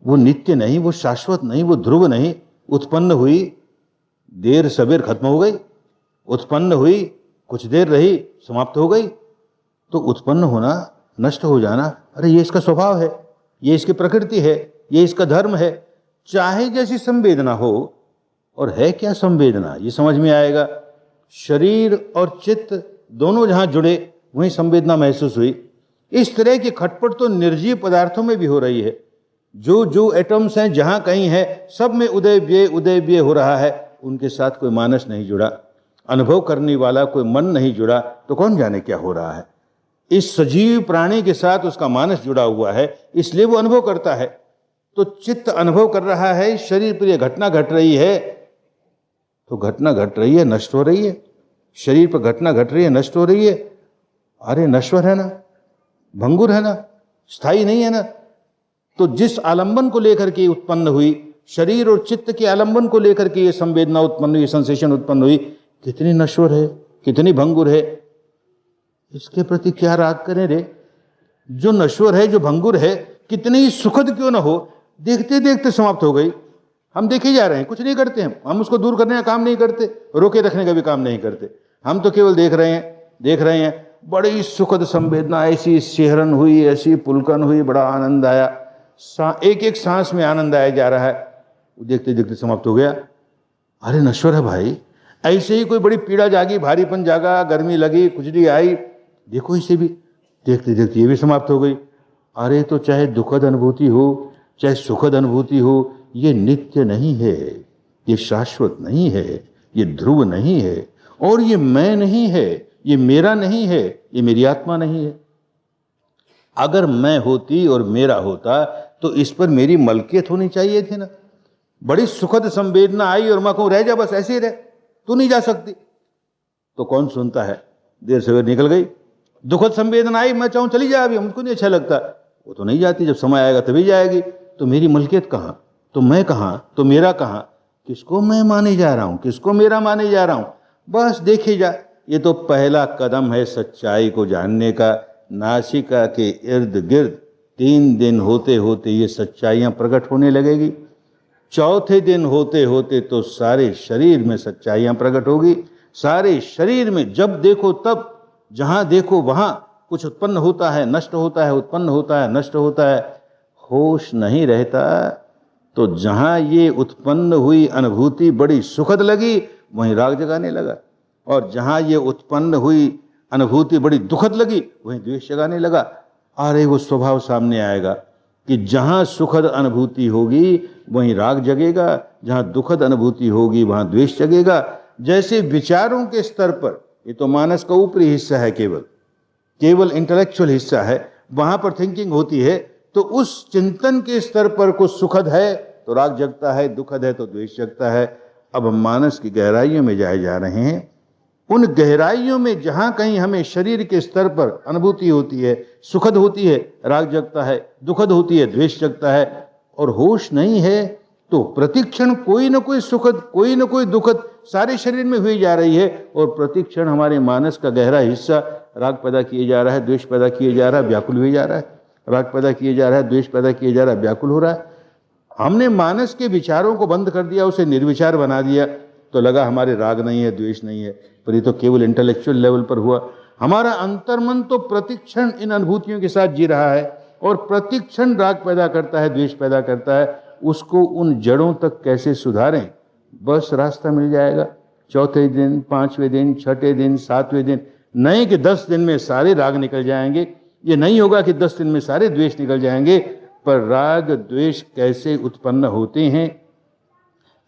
वो नित्य नहीं, वो शाश्वत नहीं, वो ध्रुव नहीं। उत्पन्न हुई, देर सबेर खत्म हो गई, उत्पन्न हुई, कुछ देर रही, समाप्त हो गई। तो उत्पन्न होना, नष्ट हो जाना, अरे ये इसका स्वभाव है, ये इसकी प्रकृति है, ये इसका धर्म है। चाहे जैसी संवेदना हो, और है क्या संवेदना, ये समझ में आएगा। शरीर और चित्त दोनों जहां जुड़े वहीं संवेदना महसूस हुई। इस तरह की खटपट तो निर्जीव पदार्थों में भी हो रही है। जो जो एटम्स हैं जहां कहीं है, सब में उदय व्यय हो रहा है। उनके साथ कोई मानस नहीं जुड़ा, अनुभव करने वाला कोई मन नहीं जुड़ा, तो कौन जाने क्या हो रहा है। इस सजीव प्राणी के साथ उसका मानस जुड़ा हुआ है, इसलिए वो अनुभव करता है। तो चित्त अनुभव कर रहा है, शरीर पर यह घटना घट रही है, तो घटना घट रही है, नष्ट हो रही है। शरीर पर घटना घट रही है, नष्ट हो रही है। अरे नश्वर है ना, भंगुर है ना, स्थायी नहीं है ना। तो जिस आलंबन को लेकर के उत्पन्न हुई, शरीर और चित्त के आलंबन को लेकर के ये संवेदना उत्पन्न हुई, सेंसेशन उत्पन्न हुई, कितनी नश्वर है, कितनी भंगुर है। इसके प्रति क्या राग करें रे। जो नश्वर है, जो भंगुर है, कितनी सुखद क्यों ना हो, देखते देखते समाप्त हो गई। हम देखे जा रहे हैं, कुछ नहीं करते हम उसको दूर करने का काम नहीं करते, रोके रखने का भी काम नहीं करते। हम तो केवल देख रहे हैं। बड़ी सुखद संवेदना, ऐसी सिहरन हुई, ऐसी पुलकन हुई, बड़ा आनंद आया। एक एक सांस में आनंद आया जा रहा है, देखते देखते समाप्त हो गया। अरे नश्वर है भाई। ऐसे ही कोई बड़ी पीड़ा जागी, भारीपन जागा, गर्मी लगी, खुजली आई, देखो इसे भी देखते देखते ये भी समाप्त हो गई। अरे तो चाहे दुखद अनुभूति हो, चाहे सुखद अनुभूति हो, ये नित्य नहीं है, ये शाश्वत नहीं है, ये ध्रुव नहीं है, और ये मैं नहीं है, ये मेरा नहीं है, ये मेरी आत्मा नहीं है। अगर मैं होती और मेरा होता तो इस पर मेरी मलकियत होनी चाहिए थी ना। बड़ी सुखद संवेदना आई और मैं कहूं रह जा, बस ऐसे ही रह, तू नहीं जा सकती, तो कौन सुनता है। देर सवेर निकल गई। दुखद संवेदना आई, मैं चाहूं चली जाए, अभी हमको नहीं अच्छा लगता, वो तो नहीं जाती, जब समय आएगा तभी जाएगी। तो मेरी मलकियत कहाँ, तो मैं कहाँ, तो मेरा कहाँ, किसको मैं माने जा रहा हूं, किसको मेरा माने जा रहा हूं। बस देखे जा। ये तो पहला कदम है सच्चाई को जानने का। नासिका के इर्द गिर्द 3 दिन होते होते ये सच्चाइयां प्रकट होने लगेगी। चौथे दिन होते होते तो सारे शरीर में सच्चाइयां प्रकट होगी। सारे शरीर में जब देखो तब, जहां देखो वहां कुछ उत्पन्न होता है, नष्ट होता है, उत्पन्न होता है, नष्ट होता है। होश नहीं रहता। तो जहां ये उत्पन्न हुई अनुभूति बड़ी सुखद लगी, वहीं राग जगाने लगा, और जहां ये उत्पन्न हुई अनुभूति बड़ी दुखद लगी, वहीं द्वेष जगाने लगा। और एक वो स्वभाव सामने आएगा कि जहाँ सुखद अनुभूति होगी वहीं राग जगेगा, जहाँ दुखद अनुभूति होगी वहाँ द्वेष जगेगा। जैसे विचारों के स्तर पर, ये तो मानस का ऊपरी हिस्सा है, केवल इंटेलेक्चुअल हिस्सा है, वहाँ पर थिंकिंग होती है, तो उस चिंतन के स्तर पर कुछ सुखद है तो राग जगता है, दुखद है तो द्वेष जगता है। अब हम मानस की गहराइयों में जाए जा रहे हैं। उन गहराइयों में जहां कहीं हमें शरीर के स्तर पर अनुभूति होती है, सुखद होती है, राग जगता है, दुखद होती है, द्वेष जगता है, और होश नहीं है तो प्रतिक्षण कोई न कोई सुखद, कोई न कोई दुखद सारे शरीर में हुई जा रही है, और प्रतिक्षण हमारे मानस का गहरा हिस्सा राग पैदा किए जा रहा है, द्वेष पैदा किए जा रहा है, व्याकुल हुए जा रहा है, राग पैदा किए जा रहा है, द्वेष पैदा किए जा रहा है, व्याकुल हो रहा है। हमने मानस के विचारों को बंद कर दिया, उसे निर्विचार बना दिया, तो लगा हमारे राग नहीं है, द्वेष नहीं है, पर ये तो केवल इंटेलेक्चुअल लेवल पर हुआ। हमारा अंतर्मन तो प्रतिक्षण इन अनुभूतियों के साथ जी रहा है, और प्रतिक्षण राग पैदा करता है, द्वेष पैदा करता है। उसको उन जड़ों तक कैसे सुधारें, बस रास्ता मिल जाएगा। चौथे दिन, पांचवें दिन, छठे दिन, सातवें दिन, नहीं कि 10 दिन में सारे राग निकल जाएंगे, ये नहीं होगा कि 10 दिन में सारे द्वेष निकल जाएंगे, पर राग द्वेष कैसे उत्पन्न होते हैं,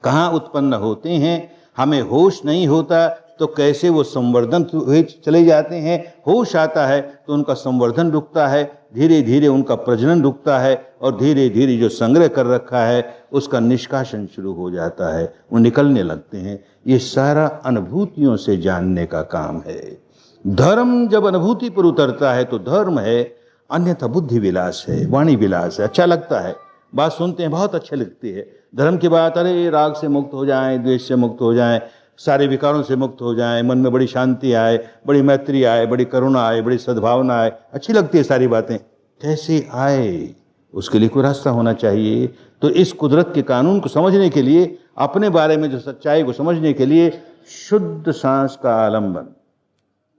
कहाँ उत्पन्न होते हैं, हमें होश नहीं होता तो कैसे वो संवर्धन हुए चले जाते हैं, होश आता है तो उनका संवर्धन रुकता है, धीरे धीरे उनका प्रजनन रुकता है, और धीरे धीरे जो संग्रह कर रखा है उसका निष्कासन शुरू हो जाता है, वो निकलने लगते हैं। ये सारा अनुभूतियों से जानने का काम है। धर्म जब अनुभूति पर उतरता है तो धर्म है, अन्यथा बुद्धि विलास है, वाणी विलास है। अच्छा लगता है, बात सुनते हैं बहुत अच्छी लगती है, धर्म की बात, अरे राग से मुक्त हो जाएं, द्वेष से मुक्त हो जाएं, सारे विकारों से मुक्त हो जाएं, मन में बड़ी शांति आए, बड़ी मैत्री आए, बड़ी करुणा आए, बड़ी सद्भावना आए, अच्छी लगती है सारी बातें। कैसे आए, उसके लिए कोई रास्ता होना चाहिए। तो इस कुदरत के कानून को समझने के लिए, अपने बारे में जो सच्चाई को समझने के लिए, शुद्ध सांस का आलंबन,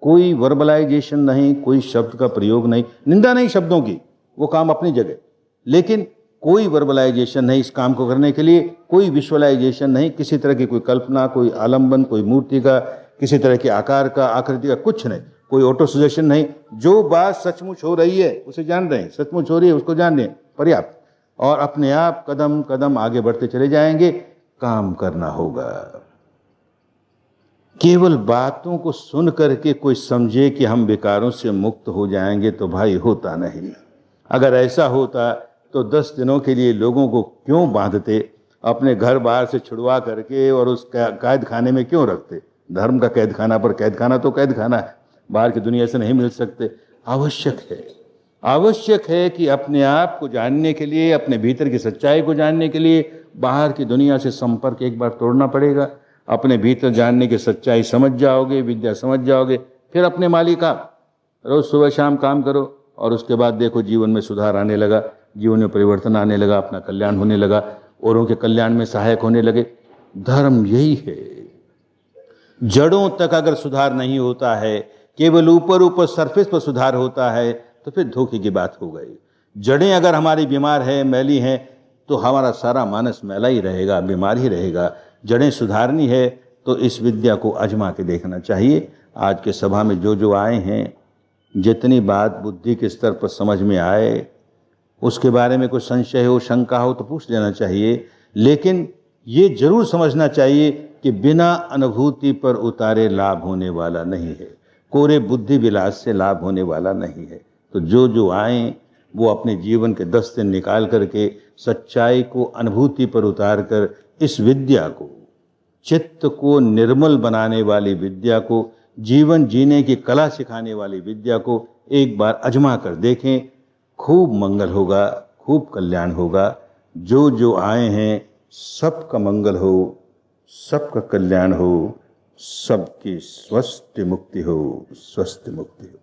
कोई वर्बलाइजेशन नहीं, कोई शब्द का प्रयोग नहीं, निंदा नहीं शब्दों की, वो काम अपनी जगह, लेकिन कोई वर्बलाइजेशन नहीं इस काम को करने के लिए, कोई विजुअलाइजेशन नहीं, किसी तरह की कोई कल्पना, कोई आलंबन, कोई मूर्ति का, किसी तरह के आकार का, आकृति का, कुछ नहीं, कोई ऑटो सजेशन नहीं। जो बात सचमुच हो रही है उसे जान रहे हैं, सचमुच हो रही है उसको जान रहे हैं, पर्याप्त। और अपने आप कदम कदम आगे बढ़ते चले जाएंगे। काम करना होगा। केवल बातों को सुन करके कोई समझे कि हम विकारों से मुक्त हो जाएंगे, तो भाई होता नहीं। अगर ऐसा होता तो 10 दिनों के लिए लोगों को क्यों बांधते, अपने घर बाहर से छुड़वा करके और उस कैद खाने में क्यों रखते। धर्म का कैद खाना, पर कैद खाना तो कैद खाना है, बाहर की दुनिया से नहीं मिल सकते। आवश्यक है कि अपने आप को जानने के लिए, अपने भीतर की सच्चाई को जानने के लिए बाहर की दुनिया से संपर्क एक बार तोड़ना पड़ेगा। अपने भीतर जानने की सच्चाई समझ जाओगे, विद्या समझ जाओगे, फिर अपने मालिक आप रोज सुबह शाम काम करो, और उसके बाद देखो जीवन में सुधार आने लगा, जीवन में परिवर्तन आने लगा, अपना कल्याण होने लगा, औरों के कल्याण में सहायक होने लगे। धर्म यही है। जड़ों तक अगर सुधार नहीं होता है, केवल ऊपर ऊपर सरफेस पर सुधार होता है, तो फिर धोखे की बात हो गई। जड़ें अगर हमारी बीमार है, मैली हैं, तो हमारा सारा मानस मैला ही रहेगा, बीमार ही रहेगा। जड़ें सुधारनी है तो इस विद्या को आजमा के देखना चाहिए। आज के सभा में जो आए हैं, जितनी बात बुद्धि के स्तर पर समझ में आए, उसके बारे में कोई संशय हो, शंका हो तो पूछ लेना चाहिए। लेकिन ये जरूर समझना चाहिए कि बिना अनुभूति पर उतारे लाभ होने वाला नहीं है, कोरे बुद्धि विलास से लाभ होने वाला नहीं है। तो जो आए वो अपने जीवन के 10 दिन निकाल करके सच्चाई को अनुभूति पर उतार कर इस विद्या को, चित्त को निर्मल बनाने वाली विद्या को, जीवन जीने की कला सिखाने वाली विद्या को एक बार आजमा कर देखें। खूब मंगल होगा, खूब कल्याण होगा। जो आए हैं सबका मंगल हो, सबका कल्याण हो, सबकी स्वस्थ मुक्ति हो, स्वस्थ मुक्ति हो।